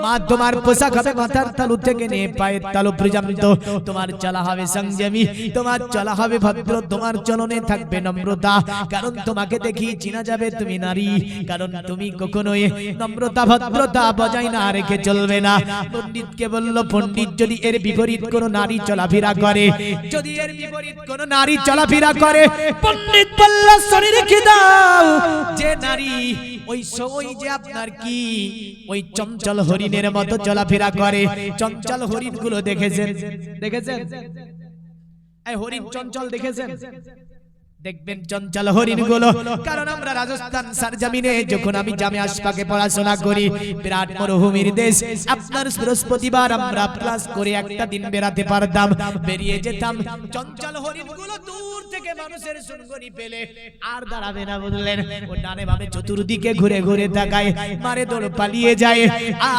মা তোমার পোশাক হবে মাথার তালু থেকে নিয়ে পায়ের তালু পর্যন্ত। তোমার চলা হবে সংযমী, তোমার চলা হবে ভদ্র, তোমার চলনে থাকবে নম্রতা। কারণ তোমাকে দেখি চেনা যাবে তুমি নারী, কারণ তুমি কখনোই নম্রতা ভদ্রতা বজায় না রেখে চলবে না। পণ্ডিতকে বলল পণ্ডিত যদি এর বিপরীত কোন নারী চলাফেরা করে, যদি এর বিপরীত কোন নারী চলাফেরা করে, পণ্ডিত বলল শরীর রেখে দাও। যে নারী ওই সময় যে আপনার কি ওই চঞ্চল হরিণের মতো চলাফেরা করে, চঞ্চল হরিণ গুলো দেখেছেন? দেখেছেন এই হরিণ চঞ্চল দেখেছেন? দেখবেন চঞ্চল হরিণ গুলো, কারণ আমরা রাজস্থান সরজমিনে যখন আমি জামে আশফাকে পড়াশোনা করি, বিরাট মরুভূমির দেশ, আপনার বৃহস্পতিবার আমরা ক্লাস করে একটা দিন বেড়াতে পারতাম, বেরিয়ে যেতাম, চঞ্চল হরিণ গুলো দূর থেকে মানুষের সুনগনি পেলে আর দাঁড়াবে না, বুঝলেন, ও ডানে বামে চতুর্দিকে ঘুরে ঘুরে তাকায়, মারে দৌড় পালিয়ে যায়।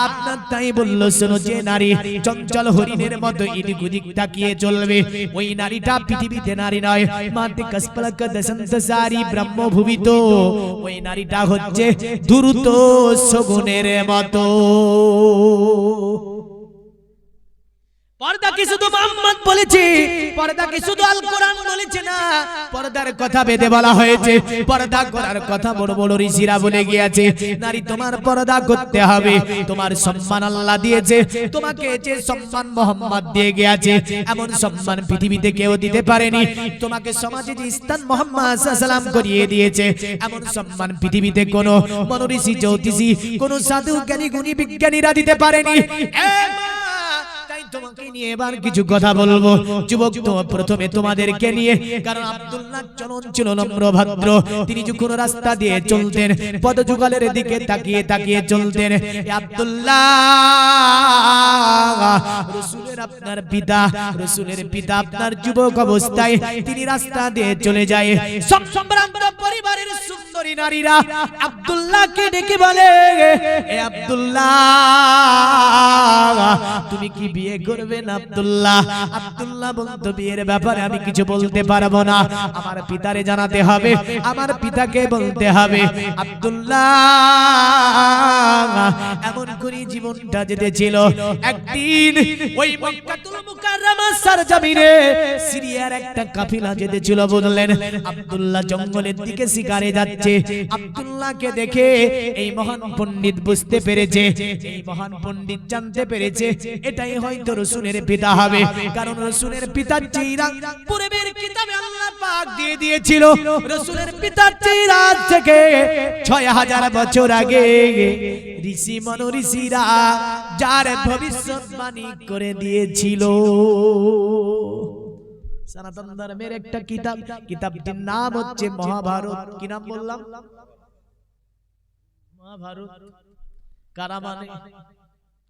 আপনার তাই বলল, শোনো, যে নারী চঞ্চল হরিণের মতো এদিক ওদিক তাকিয়ে চলবে, ওই নারীটা পৃথিবীতে নারী নয়, মাতে কসপলক দশন্ত সারি ব্রহ্মভুবিত, ওই নারীটা হচ্ছে দ্রুত শগুনের মতো। পর্দা কি শুধু মুহাম্মদ বলেছে, পর্দা কি শুধু আল কোরআন বলেছে না, পর্দার কথা বেদে বলা হয়েছে, পর্দা করার কথা বড় বড় ঋষিরা বলে গিয়েছে। নারী, তোমার পর্দা করতে হবে, তোমার সম্মান আল্লাহ দিয়েছে, তোমাকে যে সম্মান মুহাম্মদ দিয়ে গিয়েছে, এমন সম্মান পৃথিবীতে কেউ দিতে পারেনি। তোমাকে সমাজে যে স্থান মুহাম্মদ সাল্লাল্লাহু আলাইহি ওয়াসাল্লাম করিয়ে দিয়েছে, এমন সম্মান পৃথিবীতে কোনো মনোঋষি, জ্যোতিষী, কোনো সাধু, জ্ঞানী, গুণী, বিজ্ঞানীরা দিতে পারেনি। তোমাকে নিয়ে এবার কিছু কথা বলবো যুবক, তো প্রথমে তোমাদেরকে নিয়ে, কারণ আব্দুল্লাহ চলন ছিল নম্র ভদ্র, তিনি যখন রাস্তা দিয়ে চলতেন পদযুগলের দিকে তাকিয়ে তাকিয়ে চলতেন। আব্দুল্লাহ রাসূলের আপনার পিতা, রাসূলের পিতা আপনার যুবক অবস্থায় তিনি রাস্তা দিয়ে চলে যায়, সব সম্ভ্রান্ত পরিবারের সুন্দরী নারীরা আব্দুল্লাহকে ডেকে বলে, এ আব্দুল্লাহ, তুমি কি বিয়ে করবেন? আব্দুল্লাহ বলতো, বিয়ের ব্যাপারে আমি কিছু বলতে পারবো না, আমার পিতারে জানাতে হবে, আমার পিতাকে বলতে হবে। আব্দুল্লাহ এমন করে জীবনটা যেতেছিল। একদিন ওই মক্কাতুল মুকাররমা সরজমিনে সিরিয়ার একটা কাফিলা যেতেছিল, বললেন, আব্দুল্লাহ জঙ্গলের দিকে শিকারে যাচ্ছে। আব্দুল্লাহকে দেখে এই মহান পণ্ডিত বুঝতে পেরেছে, এই মহান পণ্ডিত জানতে পেরেছে এটাই হয়তো রাসূলের পিতা হবে, কারণ রাসূলের পিতার চেহারা পূর্বের কিতাবে আল্লাহ পাক দিয়ে দিয়েছিল। রাসূলের পিতার চেহারা থেকে ৬০০০ বছর আগে ঋষি মনীষীরা যার ভবিষ্যৎবাণী করে দিয়েছিল। সনাতন ধর্মের একটা কিতাব, কিতাবটির নাম হচ্ছে মহাভারত। কি নাম বললাম? মহাভারত। কারা মানে?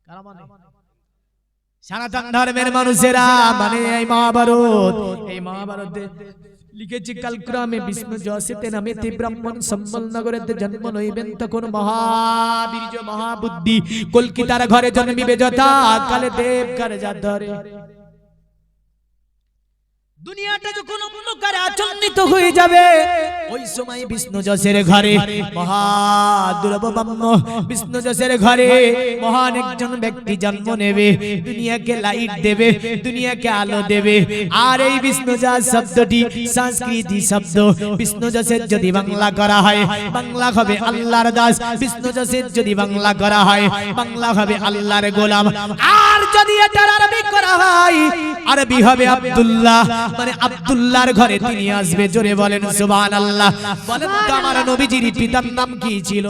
কারা মানে? সনাতন ধর্মের মানুষেরা মানে এই মহাভারত। এই মহাভারতে লিখেছি, কালক্রমে বিষ্ণু যশিতে নামেতে ব্রাহ্মণ সম্বল নগরেতে জন্ম লইবেন, তখন মহাবীর্য মহাবুদ্ধি কলকিতার ঘরে জন্মিবে, যথা কালে দেব কার্যা ধরে। দুনিয়াটা যখন অন্ধকারে আচ্ছন্নিত হয়ে যাবে, ওই সময় বিষ্ণু যশের ঘরে মহাদুর্লভব্রহ্ম বিষ্ণু যশের ঘরে মহান একজন ব্যক্তি জন্ম নেবে, দুনিয়াকে লাইট দেবে, দুনিয়াকে আলো দেবে। আর এই বিষ্ণু যশ শব্দটি সংস্কৃতি শব্দ। বিষ্ণু যশের যদি বাংলা করা হয়, বাংলা হবে আল্লাহর দাস। বিষ্ণু যশের যদি বাংলা করা হয়, বাংলা হবে আল্লাহর গোলাম। আর যদি এটার আরবি করা হয়, আরবি হবে আব্দুল্লাহ, মানে আব্দুল্লাহর ঘরে তিনি আসবে। জোরে বলেন সুবহানাল্লাহ। বলেন তো, আমার নবীজির পিতার নাম কি ছিল?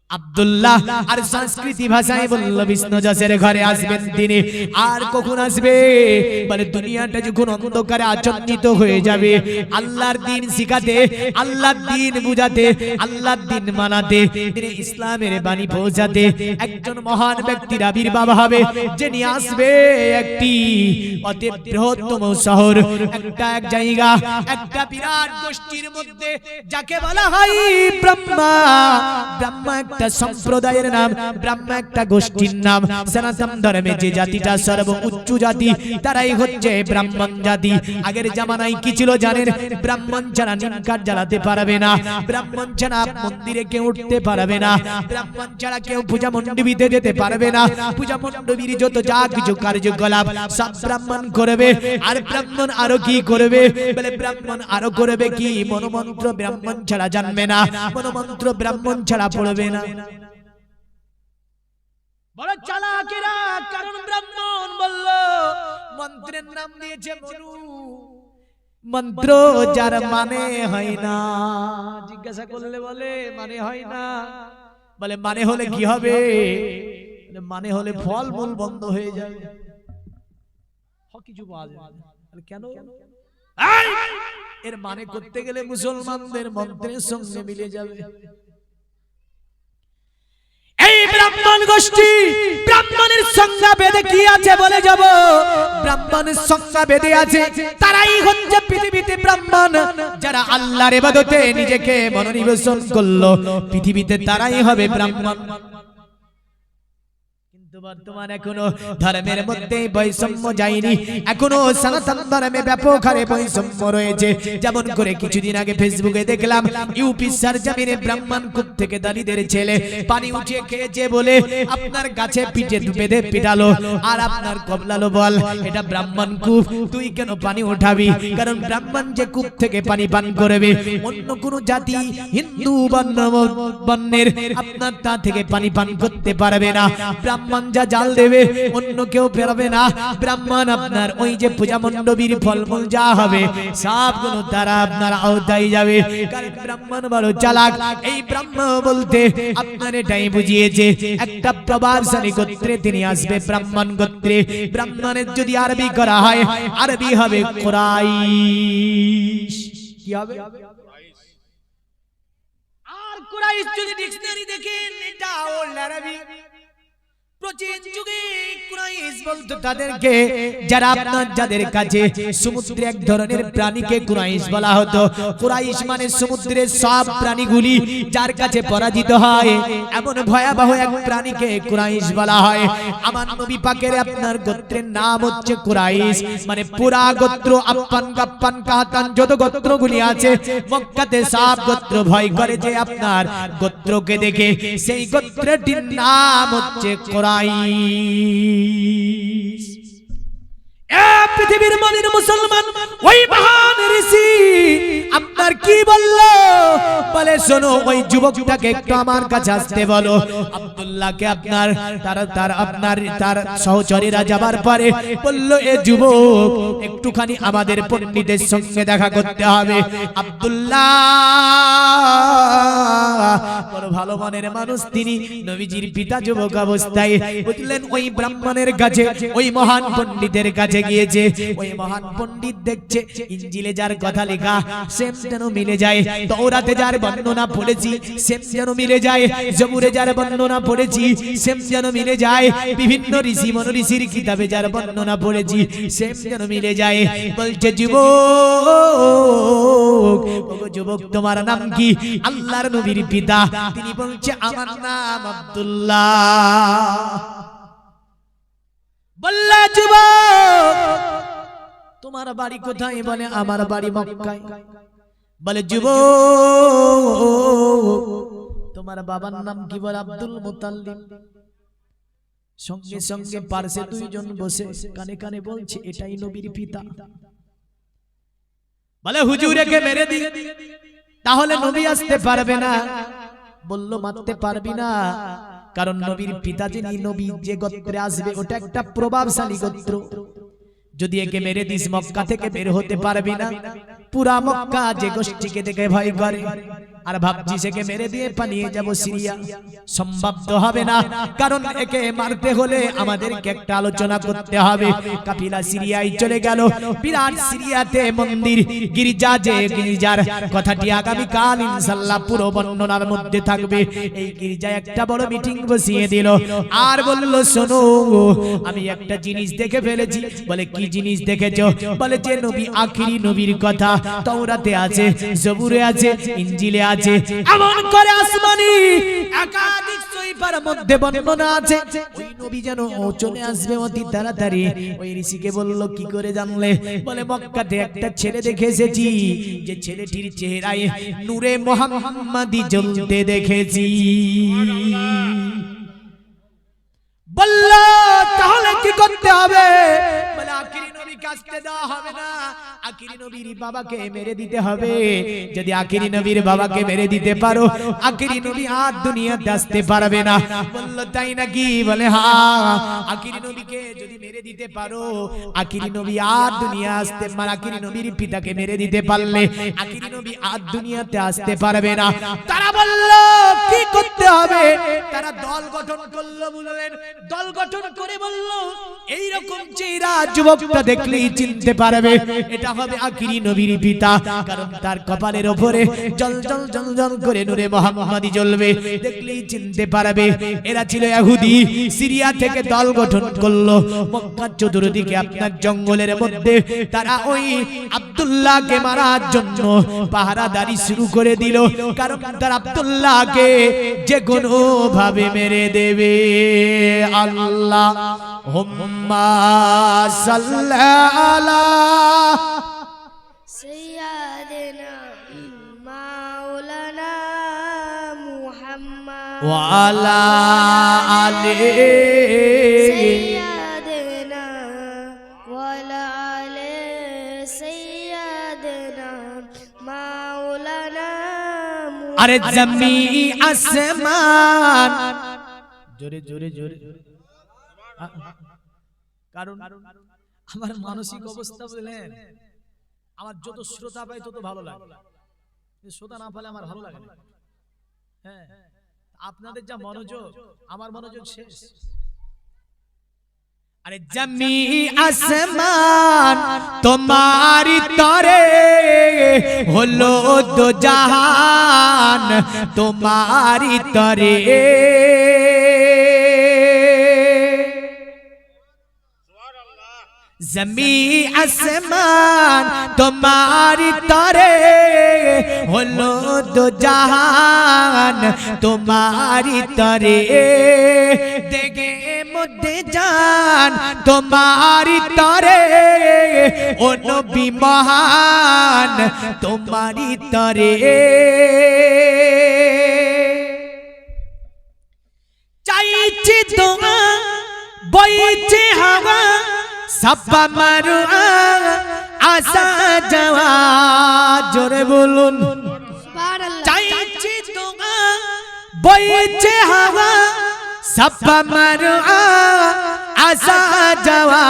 আব্দুল্লাহ। আর সংস্কৃতি ভাষায় বলল বিষ্ণু যশের ঘরে আসবেন তিনি। আর কখন আসবে? বলে দুনিয়াটা যখন অন্ধকারে আচ্ছন্নিত হয়ে যাবে, আল্লাহর দ্বীন শিখাতে, আল্লাহর দ্বীন বুঝাতে, আল্লাহর দ্বীন মানাতে, তিনি ইসলামের বাণী পৌঁছাতে একজন মহান ব্যক্তির আবির্ভাব হবে, যিনি আসবে একটি অতি বৃহত্তম শহর, একটা এক জায়গা, একটা বিরাট গোষ্ঠীর মধ্যে, যাকে বলা হয় ব্রহ্মা। ব্রহ্মা একটা সম্প্রদায়ের নাম, ব্রাহ্মণ একটা গোষ্ঠীর নাম। সনাতন ধর্মে যে জাতিটা সর্ব উচ্চ জাতি, তারাই হচ্ছে ব্রাহ্মণ জাতি। আগের জামানায় কি ছিল জানেন? ব্রাহ্মণ ছাড়া নিম কাঠ জ্বালাতে পারবে না, ব্রাহ্মণ ছাড়া মন্দিরে কেউ উঠতে পারবে না, ব্রাহ্মণ ছাড়া কেউ পূজা মণ্ডপীতে যেতে পারবে না। পূজা মণ্ডপীর যত যা কিছু কার্যকলাপ সব ব্রাহ্মণ করবে। আর ব্রাহ্মণ আরো কি করবে? বলে ব্রাহ্মণ আরো করবে কি? মনোমন্ত্র ব্রাহ্মণ ছাড়া জানবে না, মনোমন্ত্র ব্রাহ্মণ ছাড়া পড়বে না। বড় চালাকেরা, কারণ ব্রাহ্মণ বলল মন্ত্রের নাম দিয়েছে মনু, মন্ত্র যার মানে হয় না। জিজ্ঞাসা করলে বলে মানে হয় না। বলে মানে হলে কি হবে? মানে হলে ফল মূল বন্ধ হয়ে যায়। কিছু পাওয়া যায় না। কেন? এর মানে করতে গেলে মুসলমানদের মন্ত্রের সঙ্গে মিলে যাবে। এই ব্রাহ্মণ গোষ্ঠী ব্রাহ্মণের সংজ্ঞা বেদে কি আছে বলে যাব। ব্রাহ্মণের সংজ্ঞা বেদে আছে, তারাই হচ্ছে পৃথিবীতে ব্রাহ্মণ। যারা আল্লাহর ইবাদতে নিজেকে মনোনিবেশন করলো, পৃথিবীতে তারাই হবে ব্রাহ্মণ। বর্তমান এখনো ধর্মের মধ্যে বৈষম্য যায়নি, এখনো সনাতন ধর্মে ব্যাপক হারে বৈষম্য রয়েছে। যেমন করে কিছুদিন আগে ফেসবুকে দেখলাম ইউপি সরজমিনে ব্রাহ্মণ কূপ থেকে দলিতের ছেলে পানি উঠিয়ে খেয়েছে বলে আপনার গাছে পিঠে বেঁধে পিটালো আর আপনার কবলালো, বল এটা ব্রাহ্মণ কূপ, তুই কেন পানি উঠাবি? কারণ ব্রাহ্মণ যে কূপ থেকে পানি পান করবে, অন্য কোন জাতি হিন্দু বর্ণের আপনার তা থেকে পানি পান করতে পারবে না। ব্রাহ্মণ যা জাল দেবে অন্য কেউ পেরবে না। ব্রাহ্মণ আপনার ওই যে পূজা মণ্ডপের ফলমূল যা হবে সবগুলো তারা আপনার আওতায় যাবে। কারণ ব্রাহ্মণ বড় চালাক। এই ব্রাহ্মণ বলতে আপনার এটাই বুঝিয়েছে একটা প্রভাবশালী গোত্রে তিনি আসবে, ব্রাহ্মণ গোত্রে। ব্রাহ্মণের যদি আরবি করা হয়, আরবি হবে কুরাইশ। কি হবে? আর কুরাইশ যদি ডিকশনারি দেখেন, এটা ওল্ড আরবি। প্রাচীন যুগে কুরাইশ বলতো তাদেরকে, যারা আপনার যাদের কাছে সমুদ্রে এক ধরনের প্রাণীকে কুরাইশ বলা হতো। কুরাইশ মানে সমুদ্রের সব প্রাণীগুলি যার কাছে পরাজিত হয়, এমন ভয়াবহ এক প্রাণীকে কুরাইশ বলা হয়। আমার নবী পাকের আপনার গোত্রের নাম হচ্ছে কুরাইশ, মানে পুরা গোত্র আপ্পান গাপ্পান কাহাতান যত গোত্রগুলি আছে মক্কাতে সব গোত্র ভয় করে যে আপনার গোত্রকে দেখে। সেই গোত্রটির নাম হচ্ছে কুরাইশ। পৃথিবীর মনের মুসলমান ওই মহান ঋষি আপনার কি বললো? বলে শোনো, ওই যুবকটাকে একটু আমার কাছে আসতে বলো। আব্দুল্লাহকে আপনার তার সহচরীরা যাবার পরে বলল, এ যুবক একটুখানি আমাদের পণ্ডিতের সঙ্গে দেখা করতে হবে। আব্দুল্লাহ বড় ভালো মনের মানুষ, তিনি নবীজির পিতা যুবক অবস্থায় বুঝলেন ওই ব্রাহ্মণের কাছে, ওই মহান পণ্ডিতের কাছে গিয়েছে। ওই মহান পণ্ডিত দেখছে ইনজিলে যার কথা লেখা সেম যেন মিলে যায়, তাওরাতে যার বর্ণনা পড়েছি সেম যেন মিলে যায়, জবুরে যার বর্ণনা পড়েছি সেম যেন মিলে যায়, বিভিন্ন ঋষি মনীষীর কিতাবে যার বর্ণনা পড়েছি সেম যেন মিলে যায়। বলছে, যুবক তোমার নাম কি? আল্লাহর নবীর পিতা তিনি বলছে, আমার নাম আব্দুল্লাহ। বললে, যুবক তোমার বাড়ি কোথায়? বলে, আমার বাড়ি মক্কায়। বলে, যুবক তোমার বাবার নাম কি? বলে, আব্দুল মুতাল্লিব। সঙ্গে সঙ্গে পার্শ্বে দুইজন বসে কানে কানে বলছে, এটাই নবীর পিতা। বলে, হুজুর একে মেরে দিন, তাহলে নবী আসতে পারবে না। বলল, মারতে পারবি না, কারণ নবীর পিতা যিনি, নবী যে গোত্রে আসবে ওটা একটা প্রভাবশালী গোত্র। যদি একে মেরে দিস মক্কা থেকে বের হতে পারবি না। পুরা মক্কা যে গোষ্ঠীকে দেখে ভয় করে, আর ভাবছিস একে মেরে দিয়ে পালিয়ে যাব সিরিয়া, সম্ভব তো হবে না। কারণ একে মারতে হলে আমাদেরকে একটা আলোচনা করতে হবে। কাফিলা সিরিয়ায় চলে গেল। বিরাট সিরিয়াতে মন্দির, গির্জা, যে গির্জার কথাটি আগামী কাল ইনশাআল্লাহ পুরো বর্ণনার মধ্যে থাকবে। এই গির্জায় একটা বড় মিটিং বসিয়ে দিল আর বলল, শোনো আমি একটা জিনিস দেখে ফেলেছি। বলে, কি জিনিস দেখেছো? বলে, যে নবী আখিরি নবীর কথা তাওরাতে আছে, জবুরে আছে, ইনজিলে আছে, এমন করে আসমানি একাধিক সহিফার মধ্যে বর্ণনা আছে ওই নবী যেন চলে আসবে অতি তাড়াতাড়ি। ওই ঋষিকে বলল, কি করে জানলে? বলে, মক্কাতে একটা ছেলে দেখে এসেছি, যে ছেলেটির চেহারায় নূরে মুহাম্মাদি জ্বলতে দেখেছি। বলল, তাহলে কি করতে হবে? বলে, আখিরি নবীকে আসতে দেওয়া হবে না, আখিরি নবীর বাবাকে মেরে দিতে হবে। যদি আখিরি নবীর বাবাকে মেরে দিতে পারো, আখিরি নবী আর দুনিয়াতে আসতে পারবে না। বলল, তাই নাকি? বলে, হ্যাঁ, আখিরি নবীকে যদি মেরে দিতে পারো, আখিরি নবী আর দুনিয়া আসতে, মানে আখিরি নবীর পিতাকে মেরে দিতে পারলে আখিরি নবী আর দুনিয়াতে আসতে পারবে না। তারা বলল, কি করতে হবে? তারা দল গঠন করলো। বললেন, দল গঠন করে বলল, এইরকম চেহারা যুবকটা দেখলে দেখলেই চিনতে পারবে এটা হবে আখিরি নবীর পিতা, কারণ তার কপালের উপরে জল জল জল জল করে নূরে মুহাম্মাদি জ্বলবে, দেখলেই চিনতে পারবে। এরা ছিল ইহুদি, সিরিয়া থেকে দল গঠন করলো মক্কার চতুর্দিকে আপনার জঙ্গলের মধ্যে। তারা ওই আব্দুল্লাহকে মারার জন্য পাহারাদারি শুরু করে দিল, কারণ তার আব্দুল্লাহকে যে কোনো ভাবে মেরে দেবে। আল্লাহ হুম্মা সাল্লাল্লাহু سيدنا مولانا محمد ওয়ালা আলে سيدنا وعلى آل سيدنا مولانا আরে জমি আসমান জোরে জোরে জোরে, কারণ আমার মানসিক অবস্থা বুঝলেন, আমার যত শ্রোতা পাই তত ভালো লাগে, শ্রোতা না পেলে আমার ভালো লাগে না। হ্যাঁ, আপনাদের যা মনোযোগ, আমার মনোযোগ শেষ। আরে জমি আসমান তোমারি তরে হলো দো জাহান তোমারি তরে, জমি আসমান তোমারি তরে হলো দো জাহান তোমারি তরে, দেখে মধ্যে জান তোমারি তরে ও নবী মহান তোমারি তরে। চাইছে তোমা বইছে হাওয়া সাব্বা মারু আসা যাওয়া, জোরে বলুন سبحان الله চাইছে তোমা বইছে হাওয়া সাব্বা মারু আসা যাওয়া,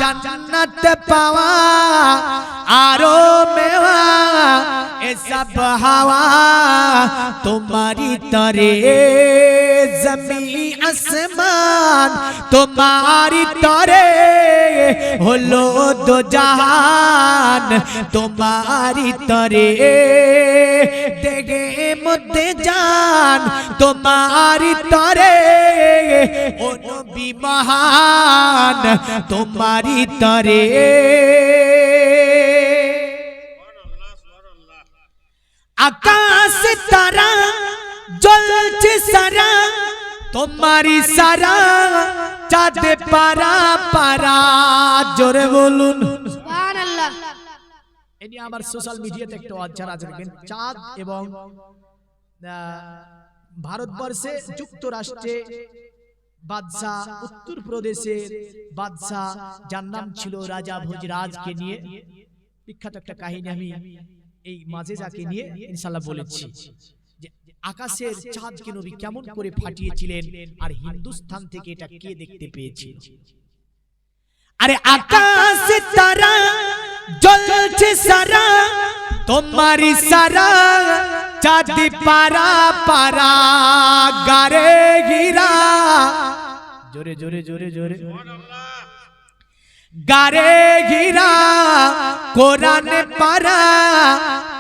জান্নাত পাওয়া আরো মেওয়া এসব হাওয়া তোমারি তরে, জমি আসমান তোমারি তরে হলো দো জাহান তোমারি তরে, দেখে মধ্যে জান তোমারি তরে ও নবী মহান তোমারি তরে। আকাশ তারা জ্বলছে সারা তোমারি সারা চাঁদ পারা পারা, জোরে বলুন سبحان الله এনি আমার সোশ্যাল মিডিয়াতে একটা আচার আছে দেখবেন, চাঁদ এবং ভারতবর্ষে যুক্তরাষ্ট্রে বাদশাহ, উত্তর প্রদেশের বাদশাহ যার নাম ছিল রাজা ভোজরাজকে নিয়ে বিখ্যাত একটা কাহিনী আমি এই মাঝে যাকে নিয়ে ইনশাআল্লাহ বলেছি, যে আকাশের চাঁদকে নবী কেমন করে ফাটিয়েছিলেন আর হিন্দুস্তান থেকে এটা কে দেখতে পেয়েছিল। আরে আকাশে তারা জ্বলছে সারা তোমারি সারা চাঁদ পারা পারা গারে গিরা, জোরে জোরে জোরে জোরে, গারে গিরা কোরআনে পারা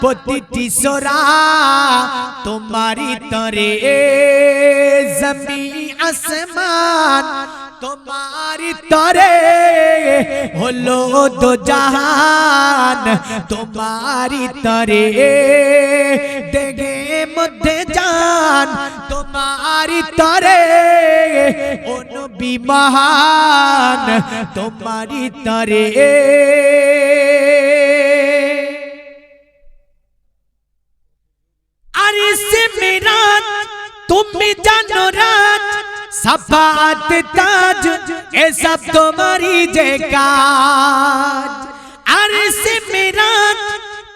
প্রতিটি সোরা তোমারি তরে, জমি আসমান তোমারি তরে হলো দো জাহান তোমারি তরে, দেখে মধ্যে জান তোমারি তরে ও নবী মহান তোমারি তরে। আরে সে মেরাত তুমি জানো রাত সাফাত তাজ এসব তোমারি যে কাজ, আরে সে মেরাত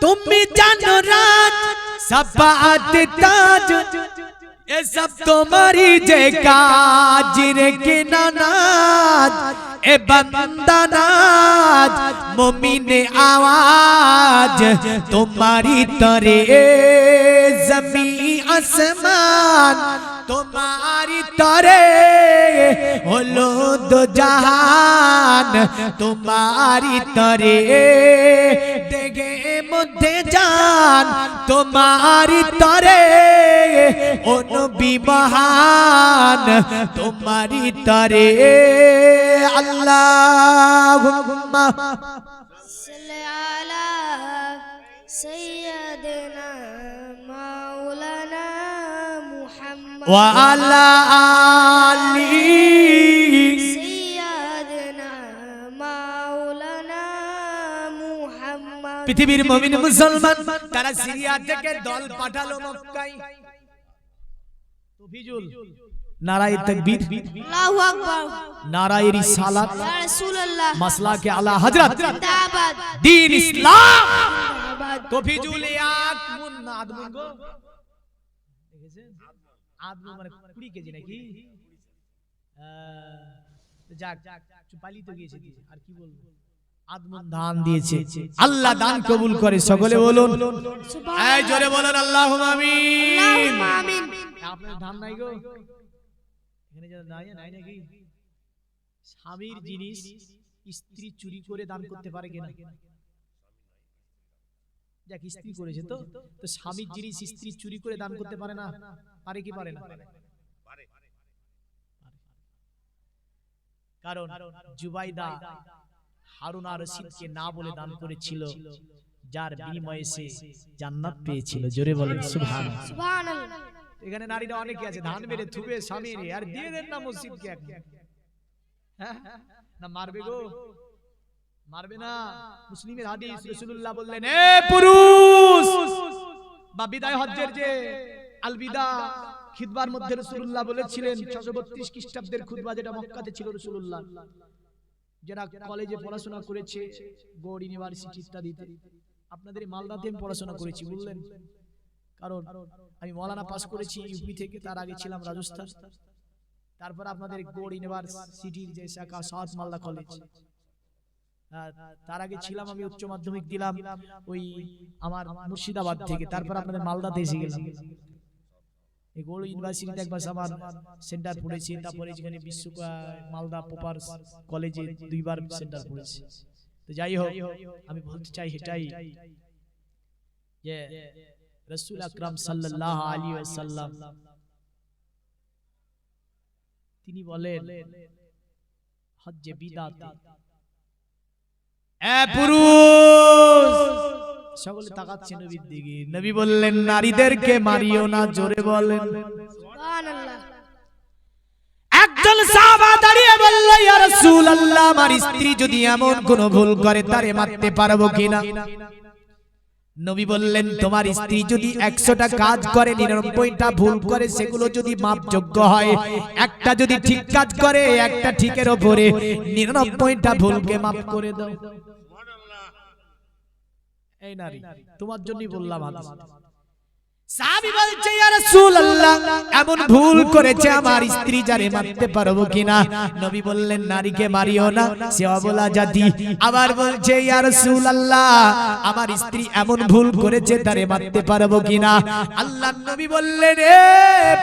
তুমি জানো রাত সাফাত তাজ এসব তোমারি যে কাজ, রে নানাজ এ বান্দা নাজ মুমিনে আওয়াজ তোমারি তরে, জমি আসমান তোমারি তরে হলো দো জাহান, তোমারি তরে দেগে মধ্যে জান, তোমারি তরে ও নবী মহান, তোমারি তরে আল্লাহুম্মা সাল্লি আলা সাইয়্যিদিনা মাওলানা মুহাম্মদ ওয়া আলা আলি সাইয়্যিদিনা মাওলানা মুহাম্মদ। পৃথিবীর মুমিন মুসলমান তারা সিরিয়া থেকে দল পাঠালো মক্কায়। তফিজুল নারায়ে তাকবীর, আল্লাহু আকবার, নারায়ে রিসালাত, ইয়া রাসূলুল্লাহ, মাসলাকে আলা হযরত, জিন্দাবাদ, দ্বীন ইসলাম। জিন্দাবাদ। তফিজুল এক মুন আদমুন গো দেখেছেন, আদমু মানে 20 কেজি নাকি? যাক পালি তো গিয়েছে, আর কি বলবো, আদমুন দান দিয়েছে, আল্লাহ দান কবুল করে। সকলে বলুন এই জোরে বলুন আল্লাহুম্মা আমিন। আল্লাহুম্মা আমিন। আপনার ধান নাই গো এখানে, যারা নাই নাই নাকি? স্বামীর জিনিস স্ত্রী চুরি করে দান করতে পারে কিনা? যাক স্ত্রী করেছে তো, তো স্বামীর জিনিস স্ত্রী চুরি করে দান করতে পারে না? পারে কি পারে না? কারণ জুবাইদা হারুন আর রশিদকে না বলে দান করেছিল, যার বিনিময়ে সে জান্নাত পেয়েছিল। জোরে বলেন সুবহানাল্লাহ। সুবহানাল্লাহ। এখানে নারীরা অনেকে আছে ধান বেড়ে থুবে স্বামীর, আর দিয়ে দেন না মসজিদকে একদম। হ্যাঁ না মারবে গো, মারবে না। মুসলিমের হাদিস, রাসূলুল্লাহ বললেন এ পুরুষ, বা বিদায় হজ্জের যে আল বিদা খিতবার মধ্যে রাসূলুল্লাহ বলেছিলেন 632 খ্রিস্টাব্দের খুতবা, যেটা মক্কাতে ছিল রাসূলুল্লাহ, যারা কলেজে পড়াশোনা করেছে, গৌড় ইউনিভার্সিটি ইত্যাদিতে, আপনাদের মালদাতে আমি পড়াশোনা করেছি বললেন, কারণ আমি মৌলানা পাস করেছি ইউপি থেকে, তার আগে ছিলাম রাজস্থান, তারপর আপনাদের গৌড় ইউনিভার্সিটির যে শাখা সাউথ মালদা কলেজ, তার আগে ছিলাম আমি উচ্চ মাধ্যমিক দিলাম ওই আমার মুর্শিদাবাদ থেকে, তারপর আপনাদের মালদাতে এসে গেলাম। এই গৌড় ইউনিভার্সিটিতে একবার আমার সেন্টার পড়েছি, তারপরে যেখানে বিশ্ব মালদা পোপার কলেজে 2 বার সেন্টার পড়েছি। তো যাই হোক, আমি বলতে চাই এটাই যে রাসূল আকরাম সাল্লাল্লাহু আলাইহি ওয়াসাল্লাম তিনি বলেন হজ্জে বিদাতে, এ পুরুষ, সকলে তাকাচ্ছে নবীর দিকে, নবী বললেন নারীদেরকে মারিও না। জোরে বলেন সুবহানাল্লাহ। একজন সাহাবা দাঁড়িয়ে বলল ইয়া রাসূলুল্লাহ, আমার স্ত্রী যদি এমন কোনো ভুল করে তারে মারতে পারবো কিনা? নবী বললেন তোমার স্ত্রী যদি 100টা কাজ করে 99টা ভুল করে, সেগুলো যদি মাপযোগ্য হয়, একটা যদি ঠিক কাজ করে একটা ঠিকের উপরে 99টা ভুলকে মাপ করে দাও। এই নারী তোমার জন্যই বললাম। সাহাবী বলছে ইয়া রাসূলুল্লাহ, এমন ভুল করেছে আমার স্ত্রী, যারে মারতে পারবো কিনা? নবী বললেন নারীকে মারিও না, সে অবলা জাতি। আবার বলছে ইয়া রাসূলুল্লাহ, আমার স্ত্রী এমন ভুল করেছে, তারে মারতে পারবো কিনা? আল্লাহর নবী বললেন এ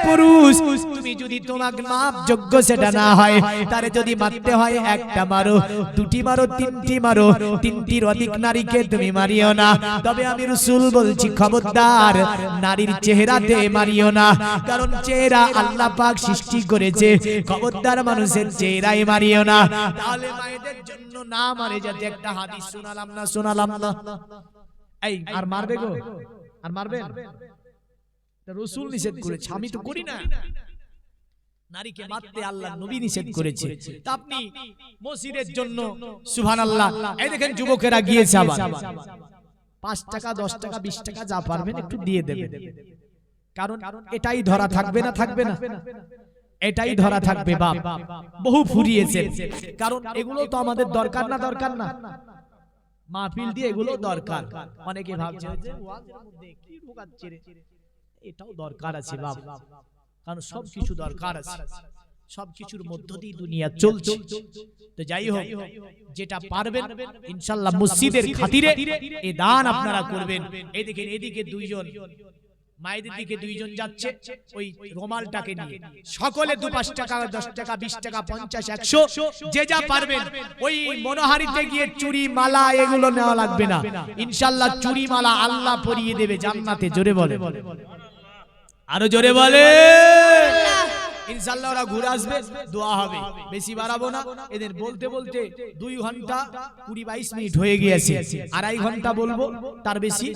পুরুষ, তুমি যদি তোমার মাপ যোগ্য সেটা না হয়, তারে যদি মারতে হয়, একটা মারো, 2টি মারো, 3টি মারো, 3টির অধিক নারীকে তুমি মারিও না। তবে আমি রাসূল বলছি খবরদার নারীর চেহারাতে মারিও না, কারণ চেহারা আল্লাহ পাক সৃষ্টি করেছে, খবরদার মানুষের চেহারায় মারিও না। তাহলে মায়েদের জন্য না মারে যাতে একটা হাদিস শোনালাম না। এই আর মারবে গো, আর মারবেন? রাসূল নিষেধ করেছে, আমি তো করি না। নারীকে মারতে আল্লাহ নবী নিষেধ করেছে, তা আপনি মসজিদের জন্য সুবহানাল্লাহ। এই দেখেন যুবকেরা গিয়েছে, আবার 5 টাকা 10 টাকা 20 টাকা যা পারবেন একটু দিয়ে দেবেন, কারণ এটাই ধরা থাকবে না, থাকবে না, এটাই ধরা থাকবে। বাপ বহু ফুরিয়েছে, কারণ এগুলো তো আমাদের দরকার না, দরকার না, মাহফিল দিয়ে এগুলো দরকার। অনেকে ভাবছে যে ওয়াজের মধ্যে কি ঢোকাচ্ছে রে, এটাও দরকার আছে বাপ, কারণ সবকিছু দরকার আছে, সবকিছুর মধ্য দিয়ে দুনিয়া চলছে। তো যাই হোক, যেটা পারবেন ইনশাআল্লাহ মসজিদের খাতিরে এই দান আপনারা করবেন। এই দেখেন এদিকে 2 জন মায়েদের দিকে দুইজন যাচ্ছে ওই রুমালটাকে নিয়ে, সকলে 2-5 টাকা 10 টাকা 20 টাকা 50 100 যে যা পারবেন। ওই মনোহারিতে গিয়ে চুরি মালা এগুলো নেওয়া লাগবে না, ইনশাআল্লাহ চুরি মালা আল্লাহ পরিয়ে দেবে জান্নাতে। জোরে বলে, আরো জোরে বলে ইনশাআল্লাহ। ওরা ঘুরে আসবে, দোয়া হবে। বেশি বাড়াবো না, এদের বলতে বলতে 2 ঘন্টা 20-22 মিনিট হয়ে গিয়েছে, 2.5 ঘন্টা বলবো, তার বেশি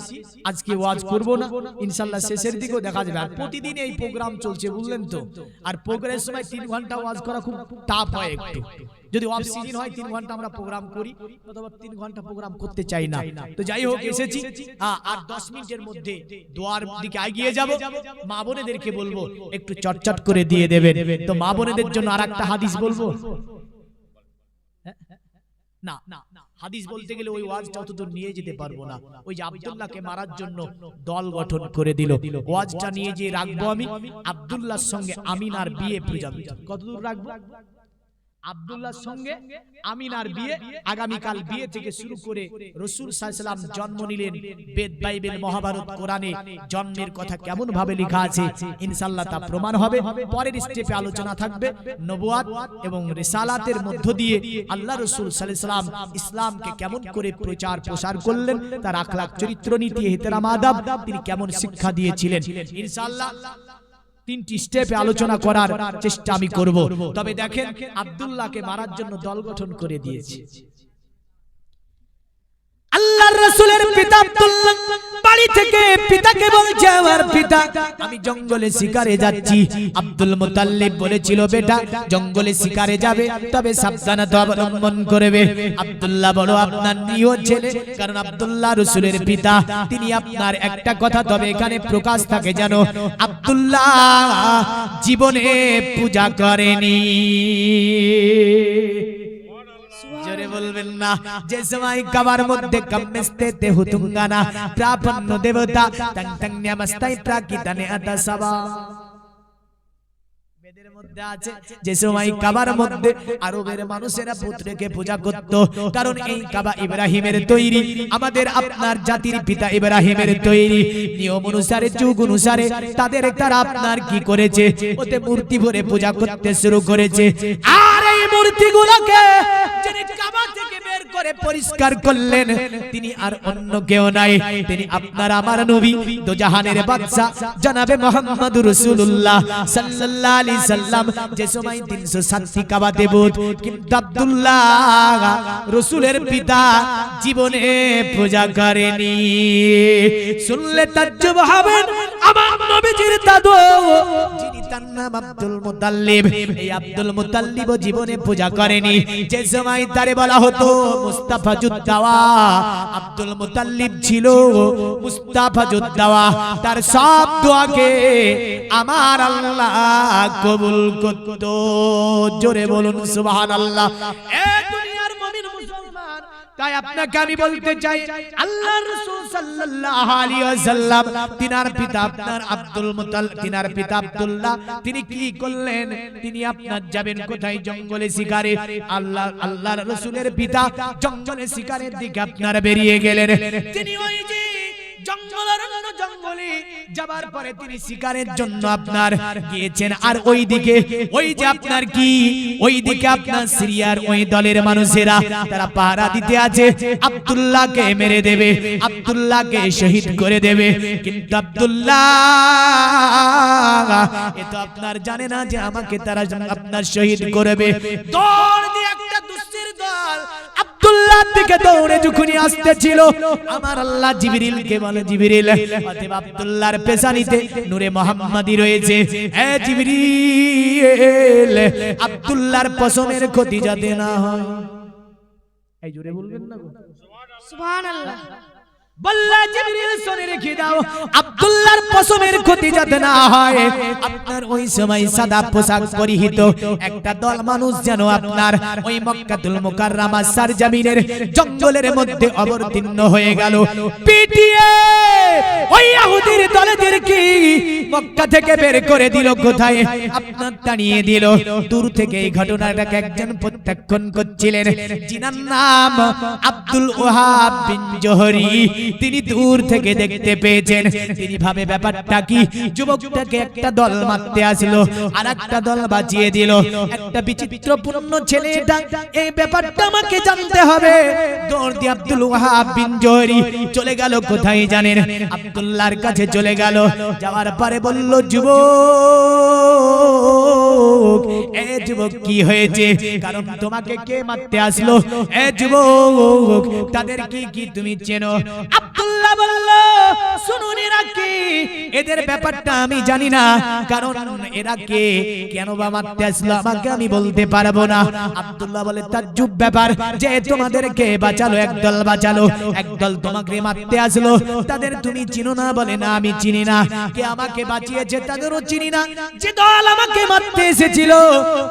আজকে ওয়াজ করব না ইনশাআল্লাহ। শেষের দিকেও দেখা যাবে। আর প্রতিদিন এই প্রোগ্রাম চলছে, বুঝলেন তো। আর প্রোগ্রামের সময় 3 ঘন্টা ওয়াজ করা খুব টাফ হয় একটু। যদি অফ সিজন হয় 3 ঘন্টা আমরা প্রোগ্রাম করি, অথবা 3 ঘন্টা প্রোগ্রাম করতে চাই না। তো যাই হোক, এসেছি। আর 10 মিনিটের মধ্যে দোয়ার দিকে এগিয়ে যাব। মা বোনেদেরকে বলবো একটু চটচট করে দিয়ে দেবেন। তো মা বোনেদের জন্য আরেকটা হাদিস বলবো না, হাদিস বলতে গেলে ওই ওয়াজটা অতদূর নিয়ে যেতে পারবো না। ওই যে আব্দুল্লাহকে মারার জন্য দল গঠন করে দিল, ওয়াজটা নিয়ে যে রাখবো আমি আব্দুল্লাহর সঙ্গে আমিনার বিয়ে পর্যন্ত। কতদূর রাখবো? আব্দুল্লাহর সঙ্গে আমিনার বিয়ে, আগামীকাল বিয়ে থেকে শুরু করে রাসূল সাল্লাল্লাহু আলাইহি ওয়াসাল্লাম জন্ম নিলেন, বেদ বাইবেল মহাভারত কোরআনে জন্মের কথা কেমন ভাবে লেখা আছে ইনশাআল্লাহ তা প্রমাণ হবে। পরের স্টেপে আলোচনা থাকবে নবুয়াত এবং রিসালাতের মধ্য দিয়ে আল্লাহ রাসূল সাল্লাল্লাহু আলাইহি ওয়াসাল্লাম ইসলামকে কেমন করে প্রচার প্রসার করলেন, তার আখলাক চরিত্র নীতি ইহতিরাম আদব তিনি কেমন শিক্ষা দিয়েছিলেন। ইনশাআল্লাহ 3টি স্টেপে আলোচনা করার চেষ্টা আমি করব। তবে দেখেন, আব্দুল্লাহকে মারার জন্য দল গঠন করে দিয়েছে আল্লাহর রাসূলের পিতা আব্দুল্লাহ। বাড়ি থেকে পিতাকে বলছে, আমার পিতা আমি জঙ্গলে শিকারে যাচ্ছি। আব্দুল মুতাল্লিব বলেছিল, বেটা জঙ্গলে শিকারে যাবে তবে সাবধানতা অবলম্বন করবে। আব্দুল্লাহ বলো আপনার নিয় ছেলে, কারণ আব্দুল্লাহ রাসূলের পিতা, তিনি আপনার একটা কথা তবে এখানে প্রকাশ থাকে যেন আব্দুল্লাহ জীবনে পূজা করেনি। জোরে বলবেন না। যে সময় কাবার মধ্যে কাম্মেস্তেতে হুতুঙ্গানা প্রাপন্ন দেবতা তং তং ন্যামস্তাই প্রাকিতানে আতাসাবা বেদের মধ্যে আছে। যে সময় কাবার মধ্যে আরবের মানুষেরা পুত্রকে পূজা করত, কারণ এই কাবা ইব্রাহিমের তৈরি, আমাদের আপনার জাতির পিতা ইব্রাহিমের তৈরি। নিয়ম অনুসারে যুগ অনুসারে তারা আপনার কি করেছে, ওতে মূর্তি ভরে পূজা করতে শুরু করেছে। আর এই মূর্তিগুলোকে যিনি কাবা থেকে বের করে পরিষ্কার করলেন তিনি আর অন্য কেউ নাই, তিনি আপনার আমার নবী দোজাহানের বাদশা জনাবে মুহাম্মদুর রাসূলুল্লাহ সাল্লাল্লাহু আলাইহি সাল্লাম। যে সময় 360টি কাবা দেবত, কিন্তু আব্দুল্লাহ রাসূলের পিতা জীবনে পূজা করেনি। শুনলে তাজ্জব হবেন, আমার নবীজির দাদু যিনি তার নাম আব্দুল মুতাল্লিব, এই আব্দুল মুতাল্লিব জীবনে পূজা করেনি। যে সময় তারে বলা হতো মুস্তাফাজুদ্দাওয়া, আব্দুল মুতাল্লিব ছিল মুস্তাফাজুদ্দাওয়া, তার সব দোয়াকে আমার আল্লাহ কবুল করত। জোরে বলুন সুবহানাল্লাহ। এ দুনিয়ার মুমিন মুসলমান, তাই আপনাকে আমি বলতে চাই, আল্লাহর রাসূল সাল্লাল্লাহু আলাইহি ওয়াসাল্লাম তিনার পিতা আপনার আব্দুল মুতাল্লিব, তিনার পিতা আব্দুল্লাহ, তিনি কি করলেন, তিনি আপনার যাবেন কোথায়, জঙ্গলে শিকারে। আল্লাহর রাসূলের পিতা জঙ্গলে শিকারের দিকে আপনার বেরিয়ে গেলেন। তিনি ওই যে জঙ্গলে যাবার পরে তিনি শিকারের জন্য আপনার গিয়েছেন। আর ওইদিকে ওই যে আপনার কি, ওইদিকে আপনার সিরিয়ার ওই দলের মানুষেরা তারা পাহারা দিতে আছে, আব্দুল্লাহকে মেরে দেবে, আব্দুল্লাহকে শহীদ করে দেবে। কিন্তু আব্দুল্লাহ এ তো আপনার জানে না যে আমাকে তারা আপনার শহীদ করবে। দৌড় দিয়ে একটা দুশ্চির দল আব্দুল্লাহ থেকে দৌড়ে যখনই আসতেছিল, আমার আল্লাহ জিবরিলকে বলে, জিবরিল অতএব আব্দুল্লাহর পেছানিতে নূরে মুহাম্মাদি রয়েছে, এ জিবরিল আব্দুল্লাহর পশমের ক্ষতি যাতে না হয়। এই জোরে বলবেন না গো সুবহানাল্লাহ। বল্লা জিবরিল শুনে রেখে দাও, আব্দুল্লাহর পশমের ক্ষতি যাতে না হয়। আপনার ওই সময় সাদা পোশাক পরিহিত একটা দল মানুষ যেন আপনার ওই মক্কাতুল মুকাররমা সরজমিনের জঙ্গলের মধ্যে অবতীর্ণ হয়ে গেল। পিটিয়ে ওই ইহুদির দলদেরকে মক্কা থেকে বের করে দিল কোথায়, আপনার টানিয়ে দিল। দূর থেকে এই ঘটনাটাকে একজন প্রত্যক্ষণ করছিলেন, যিনার নাম আব্দুল ওয়াহাব বিন জোহরি তিনি দূর থেকে দেখতে পেয়েছেন। তিনি ভাবে ব্যাপারটা কি, যুবকটাকে একটা দল মারতে আসলো আর একটা দল বাঁচিয়ে দিল, একটা বিচিত্রপূর্ণ ছেলে এটা, এই ব্যাপারটা আমাকে জানতে হবে। দৌড় দিয়ে আব্দুল ওয়াহাব বিন জোহরি চলে গেল কোথায় জানেন? আব্দুল্লাহর কাছে চলে গেল। যাওয়ার পরে বলল, যুবক, এ যুবক কি হয়েছে? কারণ তোমাকে কে মারতে আসলো? এ যুবক, তাদের কি তুমি চেনো? আব্দুল্লাহ বলল, শুনুন, এরা কে? এদের ব্যাপারটা আমি জানি না, কারণ এরা কে, কেন বা মারতে আসলো আমাকে আমি বলতে পারবো না। আব্দুল্লাহ বলে, তাজ্জুব ব্যাপার যে তোমাদেরকে বাঁচালো, একদল বাঁচালো, একদল তোমাকে মারতে আসলো, তাদের তুমি চিনো না? বলে, না আমি চিনি না। কে আমাকে বাঁচিয়েছে তাদেরও চিনি না, যে দল আমাকে মারতে এসেছিল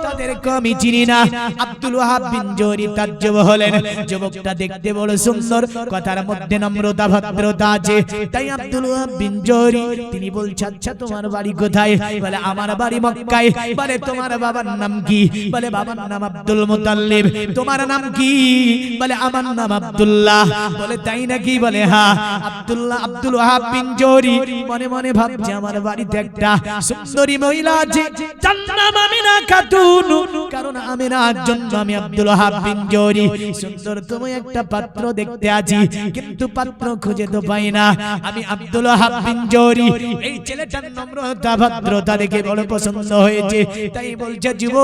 তাদেরকে আমি চিনি না। আব্দুল ওয়াহাব বিন জোহরি তাজ্জুব হলেন। যুবকটা দেখতে বড় সুন্দর, কথার মধ্যে নম্রতা ভদ্রতা আছে। তাই আব্দুল ওয়াহাব বিন জোহরি তিনি বলছে, আচ্ছা তোমার বাড়ি কোথায়? বলে, আমার বাড়ি মক্কায়। বলে, তোমার বাবার নাম কি? বলে, বাবার নাম আব্দুল মুতাল্লিব। তোমার নাম কি? বলে, আমার নাম আব্দুল্লাহ। বলে, তাই নাকি? বলে, হ্যাঁ। আব্দুল্লাহ আব্দুল ওয়াহাব বিন জোহরি মনে মনে ভাবছে, আমার বাড়িতে একটা সুন্দরী মহিলা আছে, যার নাম আমিনা খাতুন। কারণ আমিনার জন্য আমি আব্দুল ওয়াহাব বিন জোহরি সুন্দরতম একটা পাত্র দেখতে আছি, কিন্তু পাত্র খুঁজে তো পাই না। আমি আব্দুল ওয়াহাব বিন জোহরি এই ছেলেটার নম্রতা ভদ্রতা দেখে বড় পছন্দ হয়েছে। তাই বলছে, যুবক,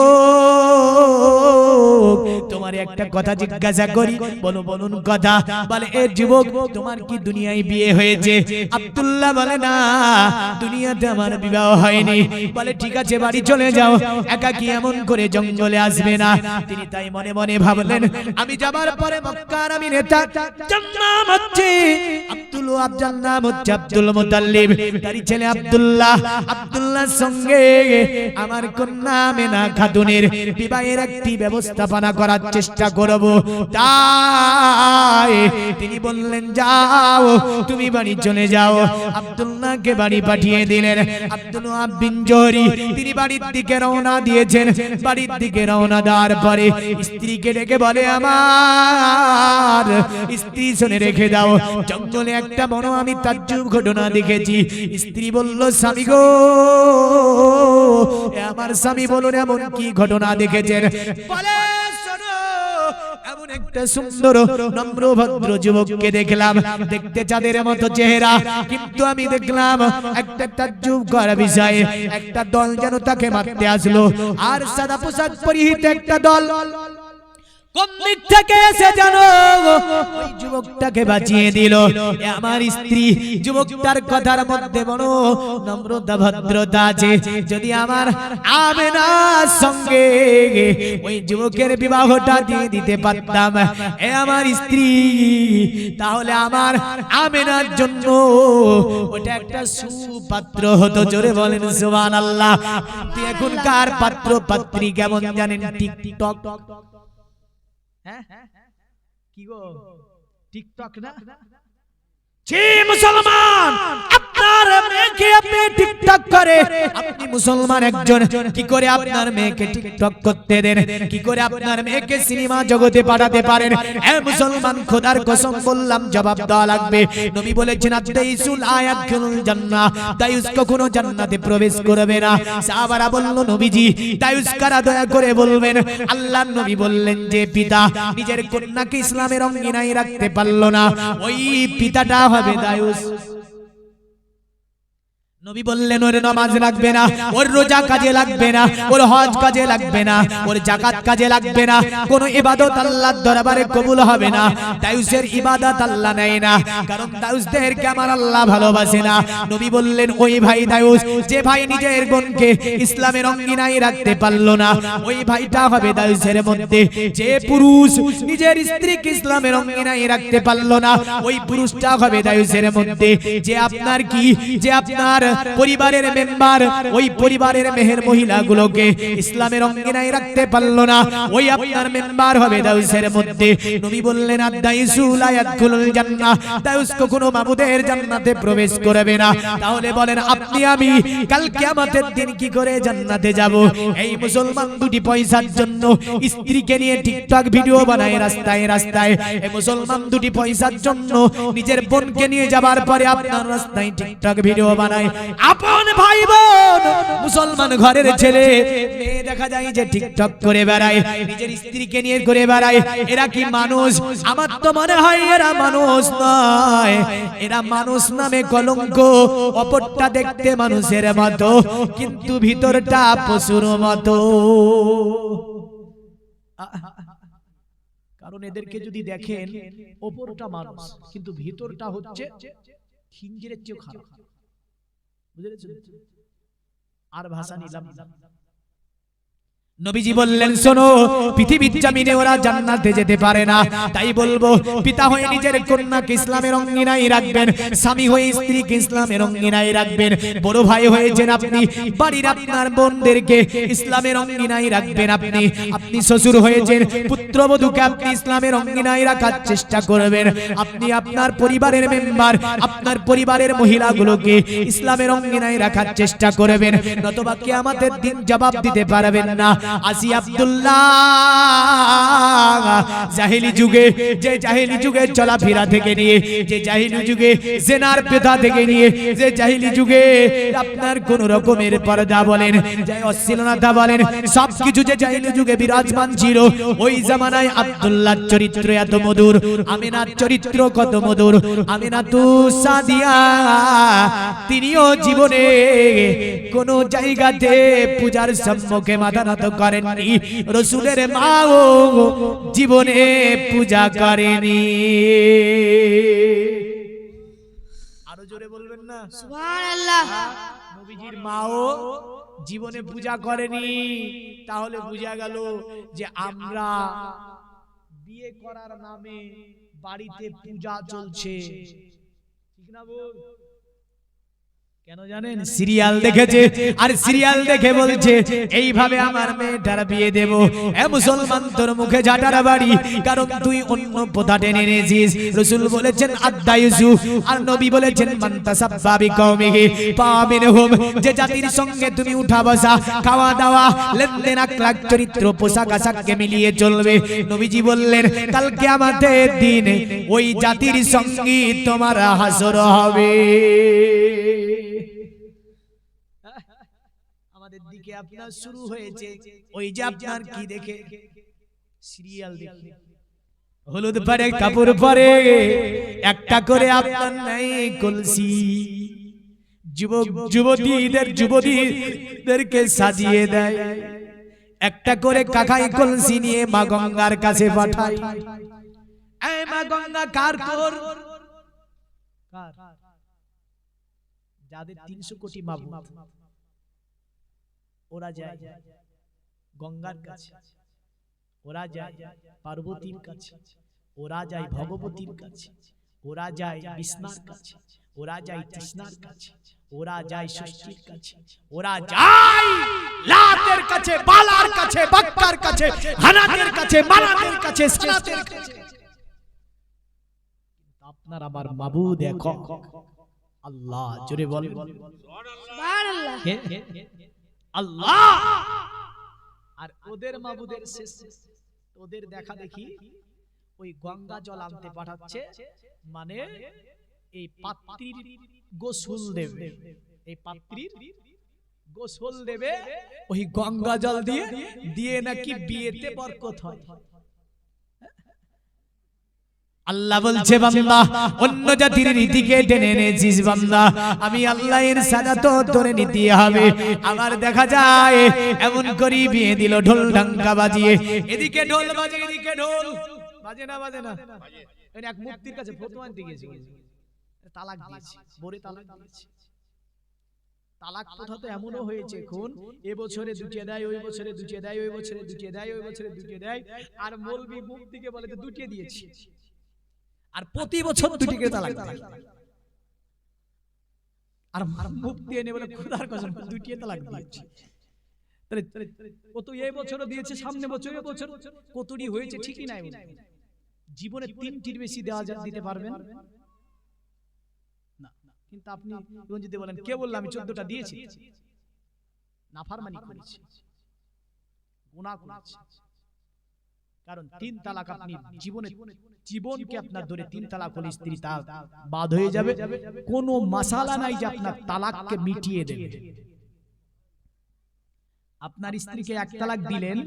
তোমার একটা কথা জিজ্ঞাসা করি, বলুন কথা। বলে, এ যুবক, তোমার কি দুনিয়ায় বিয়ে হয়েছে? আব্দুল্লাহ বলে, না, দুনিয়াতে আমার বিবাহ হয়নি। বলে, ঠিক আছে, বাড়ি চলে যাও, একাকী এমন করে জঙ্গলে আসবে না। তিনি তাই মনে মনে ভাবলেন, আমি যাবার পরে মক্কার আমি নেতা, যার নাম হচ্ছে আব্দুল ওয়াহাব, যার নাম হচ্ছে আব্দুল মুতাল্লিব, তারই ছেলে আব্দুল্লাহ। আব্দুল্লাহর সঙ্গে আমার কন্যা আমিনা খাতুনের বিবাহের একটি ব্যবস্থাপনা করার চেষ্টা করব। তাই তিনি বললেন, যাও, তুমি বাড়ি চলে যাও। আব্দুল্লাহকে বাড়ি পাঠিয়ে দিলেন। আব্দুল ওয়াহাব বিন জোহরি তিনি বাড়ির দিকে রওনা দিয়েছেন। বাড়ির দিকে রওনা দেওয়ার পরে স্ত্রীকে ডেকে বলে, আমার স্ত্রী, শুনে রেখে দাও, জঙ্গলে একটা বড় আমি তাজ্জুব ঘটনা দেখেছি। স্ত্রী বলল, স্বামী গো, আমার স্বামী বলুন, এমন কি ঘটনা দেখেছেন? বলে, শোনো, এমন একটা সুন্দর নম্র ভদ্র যুবককে দেখলাম, দেখতে চাঁদের মতো চেহারা, কিন্তু আমি দেখলাম একটা তাজ্জুব করা বিষয়ে একটা দল যেন তাকে মারতে আসলো, আর সাদা পোশাক পরিহিত একটা দল কোন দিক থেকে এসে জানো ওই যুবকটাকে বাঁচিয়ে দিল। আমার স্ত্রী, যুবকটার কথার মধ্যে বড় নম্রতা ভদ্রতা আছে। যদি আমার আমিনার সঙ্গে ওই যুবকের বিবাহটা দিয়ে দিতে পারতাম, এ আমার স্ত্রী, তাহলে আমার আমিনার জন্য ওটা একটা সুপাত্র হতো। জোরে বলেন সুবহানাল্লাহ। এখনকার পাত্র পাত্রী কেমন জানেন? টিকটক, কি গো, টিকটক না? জি মুসলমান, আপনার মেয়েকে আপনি টিকটক করে, আপনি মুসলমান একজন, কি করে আপনার মেয়েকে টিকটক করতে দেন? কি করে আপনার মেয়েকে সিনেমা জগতে পাঠাতে পারেন? এ মুসলমান, খোদার কসম বললাম, জবাব দেওয়া লাগবে। নবী বলেছেন, আদাইসুল আয়াতুল জান্নাহ, দায়ুস কখনো জান্নাতে প্রবেশ করবে না। সাহাবারা বলল, নবীজি দায়ুস কারা, দয়া করে বলবেন। আল্লাহর নবী বললেন, যে পিতা নিজের কন্যাকে ইসলামের অঙ্গীনায় রাখতে পারলো না, ওই পিতাটা হবে দায়ুস। নবী বললেন, ওর নামাজ লাগবে না, ওর রোজা কাজে লাগবে না, ওর হজ কাজে লাগবে না, ওর যাকাত কাজে লাগবে না, কোন ইবাদত আল্লাহর দরবারে কবুল হবে না। দায়ুসের ইবাদত আল্লাহ নেয় না, কারণ দায়ুসদেরকে আমার আল্লাহ ভালোবাসে না। নবী বললেন, ওই ভাই দায়ুস, যে ভাই নিজের বোনকে ইসলামের অঙ্গীনায় রাখতে পারলো না, ওই ভাইটা হবে দায়ুসের মধ্যে। যে পুরুষ নিজের স্ত্রীকে ইসলামের অঙ্গীনায় রাখতে পারলো না, ওই পুরুষটা হবে দায়ুসের মধ্যে। যে আপনার কি, যে আপনার পরিবারের মেম্বার, ওই পরিবারের মেহের মহিলাগুলোকে ইসলামের অঙ্গিনায় রাখতে পারলো না, ওই আপনার মেম্বার হবে দাউসের মধ্যে। নবী বললেন আদাইসু লা ইয়াদখুলুল জান্নাহ, দাউস কখনো মাবুদের জান্নাতে প্রবেশ করবে না। তাহলে বলেন আপনি আমি কাল কিয়ামতের দিন কি করে জান্নাতে যাব? এই মুসলমান দুটি পয়সার জন্য স্ত্রীকে নিয়ে টিকটক ভিডিও বানায় রাস্তায় রাস্তায়। এই মুসলমান দুটি পয়সার জন্য নিজের বোনকে নিয়ে যাবার পরে আপনার রাস্তায় টিকটক ভিডিও বানায়। আপন ভাই বোন মুসলমান ঘরের ছেলে মেয়ে দেখা যায় যে টিকটক করে বেড়ায়, নিজের স্ত্রীকে নিয়ে করে বেড়ায়। এরা কি মানুষ? আমার তো মনে হয় এরা মানুষ নয়, এরা মানুষ নামে কলঙ্ক। অপরটা দেখতে মানুষের মতো, কিন্তু ভিতরটা পশুর মতো। কারণ এদেরকে যদি দেখেন ওপরটা মানুষ, কিন্তু ভিতরটা হচ্ছে খিঞ্জিরের চেয়েও খারাপ। বুঝলেন? আর ভাষা নিলাম না। নবীজি বললেন শোনো, পৃথিবীর জমিনে ওরা জান্নাতে যেতে পারে না। তাই বলবো, পিতা হয়ে নিজের কন্যাকে ইসলামের অঙ্গিনায় রাখবেন, স্বামী হয়ে স্ত্রীকে ইসলামের অঙ্গিনায় রাখবেন, বড় ভাই হয়েছেন আপনি বাড়ির আপনার বোনদেরকে ইসলামের অঙ্গিনায় রাখবেন। আপনি শ্বশুর হয়েছেন, পুত্রবধূকে আপনি ইসলামের অঙ্গিনায় রাখার চেষ্টা করবেন। আপনি আপনার পরিবারের মেম্বার, আপনার পরিবারের মহিলাগুলোকে ইসলামের অঙ্গিনায় রাখার চেষ্টা করবেন, নতুবা কিয়ামতের দিন জবাব দিতে পারবেন না। আসি আব্দুল্লাহ জাহেলি যুগে, যে জাহেলি যুগে চলাফেরা থেকে নিয়ে, যে জাহেলি যুগে জেনার পেতা থেকে নিয়ে, যে জাহেলি যুগে আপনার কোন রকমের পর্দা বলেন, যে অশ্লীলতা বলেন, সবকিছু যে জাহেলি যুগে বিরাজমান ছিল, ওই জামানায় আব্দুল্লাহর চরিত্র এত মধুর, আমিনার চরিত্র কত মধুর। আমিনাতু সাদিয়া তিনিও জীবনে কোন জায়গাতে পূজার সম্মুখে মাথা নত করেননি, রাসূলের মাও জীবনে পূজা করেনি। আরো জোরে বলবেন না সুবহানাল্লাহ। নবীজির মাও জীবনে পূজা করেনি। তাহলে বোঝা গেল যে আমরা বিয়ে করার নামে বাড়িতে পূজা চলছে, ঠিক না বল? কেন জানেন? সিরিয়াল দেখেছে, আর সিরিয়াল দেখে বলছে এইভাবে আমার মেয়েটার বিয়ে দেব। এ মুসলমান, তোর মুখে ঝাঁটার বাড়ি, কারণ তুই অন্য পথা টেনে এনেছিস। রাসূল বলেছেন আদাইসু, আর নবী বলেছেন মান তাসাব্বা বিকওমিহি ফামিনহুম, যে জাতির সঙ্গে তুমি উঠা বসা, খাওয়া দাওয়া, লেনদেন, আখলাক, চরিত্র, পোশাক আশাককে মিলিয়ে চলবে। নবীজি বললেন কাল কিয়ামতের দিন ওই জাতির সঙ্গে তোমার হাসর হবে। আমাদের দিকে আপনার শুরু হয়েছে ওই যে আপনার কি দেখে সিরিয়াল দেখে, হলুদ পরে কাপড় পরে একটা করে আপনার নাই কলসি, যুবক যুবতীদেরকে সাজিয়ে দেয়, একটা করে কাকাই কলসি নিয়ে মা গঙ্গার কাছে পাঠায়। এই মা গঙ্গা কার তোর? কার? যাদের 300 কোটি মাবুদ, ওরা যায় গঙ্গার কাছে, ওরা যায় পার্বতীর কাছে, ওরা যায় ভগবতীর কাছে, ওরা যায় বিষ্ণুর কাছে, ওরা যায় কৃষ্ণার কাছে, ওরা যায় ষষ্ঠীর কাছে, ওরা যায় লাতের কাছে, বালার কাছে, বাক্কার কাছে, হানাতের কাছে, মানাতের কাছে, সালাতের কাছে। আপনার আমার মাবুদ দেখো আল্লাহ, জোরে বল সুবহানাল্লাহ। আল্লাহ। আর ওদের মাবুদের শেষ, ওদের দেখা দেখি ওই গঙ্গা জল আনতে পাঠাচ্ছে, মানে এই পাত্রীর গোসল দেবে, এই পাত্রীর গোসল দেবে ওই গঙ্গা জল দিয়ে, দিয়ে নাকি বিয়েতে বরকত হয়। আল্লাহ বলছে বান্দা অন্য জাতির রীতিকে টেনে এনেছিস বান্দা, আমি আল্লাহর সাজা তো তোরে নিতে হবে। আবার দেখা যায় এমন করি বিয়ে দিল ঢোল ঢাঙ্কা বাজিয়ে, এদিকে ঢোল বাজে, এদিকে ঢোল বাজে না, বাজে না। এক মুফতির কাছে ফতোয়া আনতে গিয়েছে, তালাক দিয়েছে, বরে তালাক দিয়েছে। তালাক কথা তো এমনও হয়েছে এখন, এ বছরে দুটিয়ে দেয়, ওই বছরে দুটিয়ে দেয়, ওই বছরে দুটিয়ে দেয়, ওই বছরে দুটিয়ে দেয়, আর মৌলবি মুফতিকে বলে তো দুটিয়ে দিয়েছি, আর প্রতি বছর দুটিকে তালাক দেয়। আর মুখ দিয়ে নেবে খোদার কসম দুটি তালাক দিয়েছে। তাহলে কত এই বছরও দিয়েছে, সামনে বছর বছর কতটি হয়েছে ঠিকই নাই। জীবনে 3টির বেশি দিতে পারবেন না। কিন্তু আপনি যদি বলেন কে বলল আমি 14টা দিয়েছি, নাফরমানি করেছি, গুনাহ করেছি। কারণ 3 তালাক আপনি জীবনকে আপনার ধরে 3 তালাক হলে স্ত্রী তা বাদ হয়ে যাবে। কোনো মাসালা নাই যে আপনার তালাককে মিটিয়ে দেবে। আপনার স্ত্রীকে 1 তালাক দিলেন,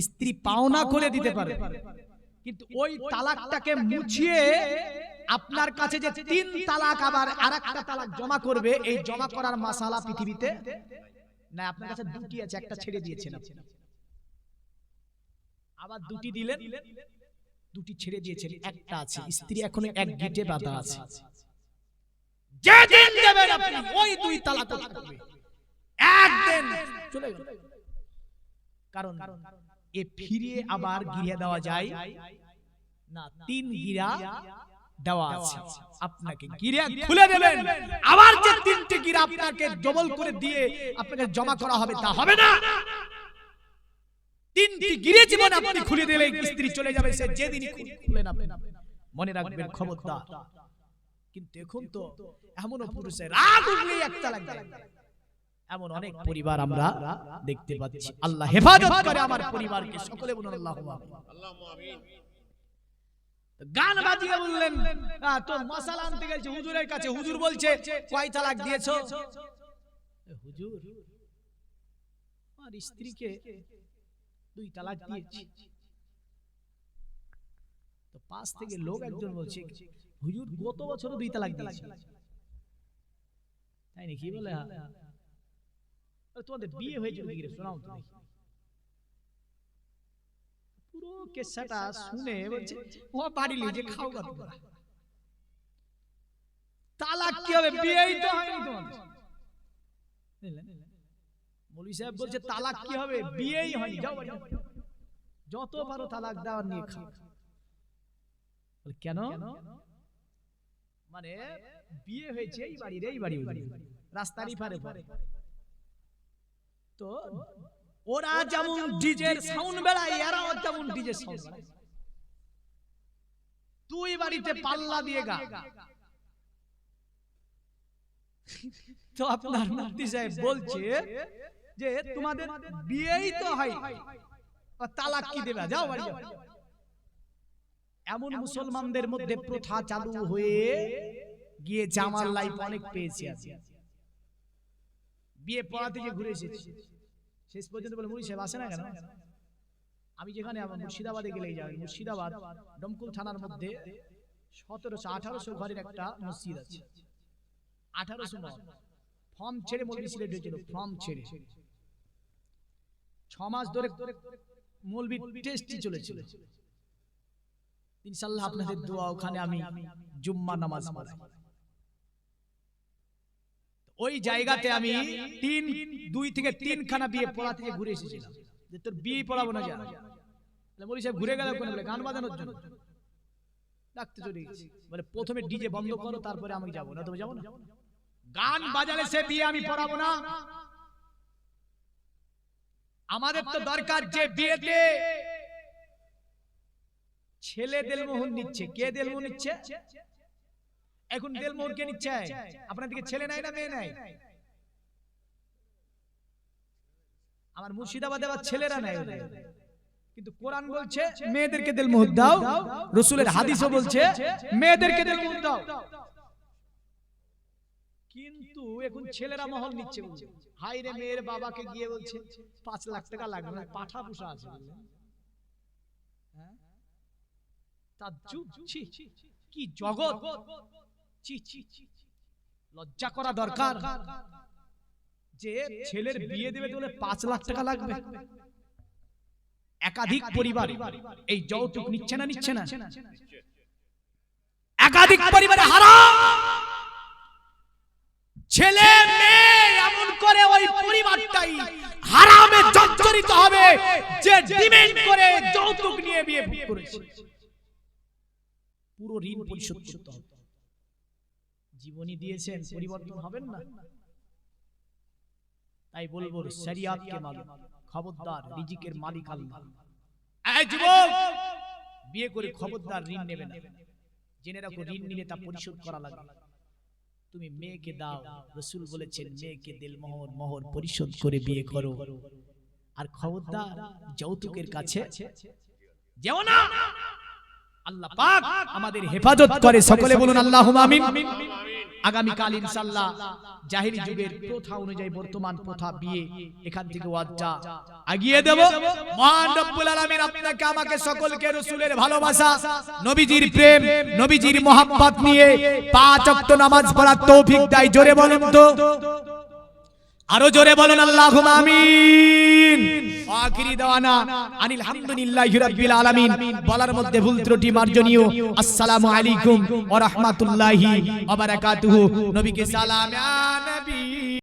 স্ত্রী পাওনা করে দিতে পারে, কিন্তু ওই তালাকটাকে মুছিয়ে আপনার কাছে যে 3 তালাক আবার আরেকটা তালাক জমা করবে, এই জমা করার মাসালা পৃথিবীতে না। আপনার কাছে 2টি আছে, একটা ছেড়ে দিয়েছেন আপনি, আবার 2টি দিলেন, 2টি ছেড়ে দিয়েছেন, একটা আছে। স্ত্রী এখনো 1 গিটে বাঁধা আছে। যেদিন দেবেন আপনি ওই 2 তালাক থাকবে, একদিন চলে গেল। কারণ এ ফিরিয়ে আবার গিরে দেওয়া যায় না, 3 গিরা দেওয়া আছে। আপনাকে গিরা খুলে দেবেন, আবার যে 3টি গিরা আপনাকে ডবল করে দিয়ে আপনাকে জমা করা হবে তা হবে না। 3টি গিরে জীবন আপনি খুলে দিলে স্ত্রী চলে যাবে, সে যেদিনই খুলেন আপনি মনে রাখবেন খবরদার। কিন্তু এখন তো এমনও পুরুষের রাগ উঠলেই 1 তালাক দেয়, এমন অনেক পরিবার আমরা দেখতে পাচ্ছি। আল্লাহ হেফাজত করে আমার পরিবারকে, সকলে বলুন আল্লাহু আমিন। গান বাজিয়ে বললেন তো মাসালা আনতে গেছে হুজুরের কাছে, হুজুর বলছে কয় তালাক দিয়েছো? হুজুর আমার স্ত্রীকে 2 তালাক দিয়েছি। তো পাশ থেকে লোক একজন বলছে হুজুর গত বছরও 2 তালাক দিয়েছি, তাই নাকি? বলে তোমাদের বিয়ে হয়েছিল কি রে, শোনাও তো। পুরো কেসাটা শুনে বলছে ও বাড়ি লিয়ে যে খাও গা তোমরা, তালাক কি হবে, বিয়েই তো হয়নি তোমাদের। মৌলভী সাহেব বলছে তালাক কি হবে, বিয়েই হয়নি, যাও বাড়ি, যত পারো তালাক দাও নিয়ে খাও। কেন? মানে বিয়ে হয়েছে এই বাড়ি রাস্তারই পারে পারে। তো ওরা যেমন ডিজের সাউন্ড বেড়ায়, এরাও তেমন ডিজের সাউন্ড বেড়ায়। 2 বাড়িতে পাল্লা দিয়ে গা। তো আপনার মুফতি সাহেব বলছে যে তোমাদের বিয়েই তো হয়, তালাক কি দেবে, যাও বাড়ি যাও। এমন মুসলমানদের মধ্যে প্রথা চালু হয়ে গিয়েছে, আমার লাইফ অনেক পেয়েছি। বিয়ে পড়াতে গিয়ে ঘুরে এসেছি, শেষ পর্যন্ত বলে মুড়ি সাহেব আসে না কেন? আমি যেখানে আমার মুর্শিদাবাদে গেলেই যাই, মুর্শিদাবাদ ডমকুল থানার মধ্যে 1700-1800 ঘরের একটা মসজিদ আছে। 1800 নয়, ফর্ম ছেড়ে মৌলভী সিলেট হয়েছিল, ফর্ম ছেড়ে 6 মাস ধরে মৌলভী টেস্টই চলেছিল। ইনশাআল্লাহ আপনাদের দোয়া, ওখানে আমি জুম্মা নামাজ পড়াই। ওই জায়গাতে আমি 2 থেকে 3 খানা বিয়ে পড়াতে ঘুরে এসেছিলাম, যে তোর বিয়ে পড়াবো না যা। মৌলভী সাহেব ঘুরে গেল কোন, বলে গান বাজানোর জন্য ডাকতে চলে গেছি। বলে প্রথমে ডিজে বন্ধ করো, তারপরে আমি যাবো না। তুমি যাবো না, গান বাজালে সে বিয়ে আমি পড়াবো না। আমাদের তো দরকার যে বিয়েতে ছেলে দেলমোহর নিচ্ছে। কে দেলমোহর নিচ্ছে? এখন দেলমোহর কে নিচ্ছে? আপনার দিকে ছেলে নাই না মেয়ে নাই? আমার মুর্শিদাবাদে আবার ছেলেরা নাই, কিন্তু কোরআন বলছে মেয়েদেরকে দেলমোহর দাও, রাসূলের হাদিসও বলছে মেয়েদেরকে দেলমোহর দাও। কিন্তু এখন ছেলেরা মহল নিচ্ছে, বলছে হাই রে, মেয়ের বাবাকে গিয়ে বলছে 5 লাখ টাকা লাগবে, পাঠা পোষা আছে। কি জগৎ, লজ্জা করা দরকার যে ছেলের বিয়ে দেবে বলে 5 লাখ টাকা লাগবে। একাধিক পরিবার এই যৌতুক নিচ্ছে না, নিচ্ছে না? একাধিক পরিবারে হারাম। ছেলে মেয়ে এমন করে ওই পরিবারটাই হারামে জর্জরিত হবে যে ডিমান্ড করে যৌতুক নিয়ে বিয়ে করেছে। পুরো ঋণ পরিশোধ করতে হবে। জীবনী দিয়েছেন, পরিবর্তন হবেন না। তাই বলবো শরিয়াতকে মালুম, খবরদার, রিজিকের মালিক আল্লাহ। এই যুবক, বিয়ে করে খবরদার ঋণ নেবে না। জেনে রাখো, ঋণ নিলে তা পরিশোধ করা লাগে। তুমি মেয়েকে দাও, রাসূল বলেছেন মেয়েকে দিলমোহর মোহর পরিশোধ করে বিয়ে করো। আর খবরদার যৌতুকের কাছে যেও না। আল্লাহ পাক আমাদের হেফাজত করে, সকলে বলুন আল্লাহুম্মা আমিন। আগামী কাল ইনশাআল্লাহ জাহেলি যুগের প্রথা অনুযায়ী বর্তমান প্রথা বিয়ে, এখান থেকে ওয়াজটা আগিয়ে দেব। মহান রব্বুল আলামিন আপনাকে আমাকে সকলকে রাসূলের ভালোবাসা, নবীজির প্রেম, নবীজির মহব্বত নিয়ে 5 ওয়াক্ত নামাজ পড়ার তৌফিক দেয়। জোরে বলুন তো, আরো জোরে বলুন আল্লাহুম্মা আমিন। আখিরি দাওয়ানা আনিল হামদুলিল্লাহি রাব্বিল আলামিন। বলার মধ্যে ভুল ত্রুটি মার্জনীয়। আসসালামু আলাইকুম ওয়া রাহমাতুল্লাহি ওয়া বারাকাতুহু। নবীকে সালাম ইয়া নবী।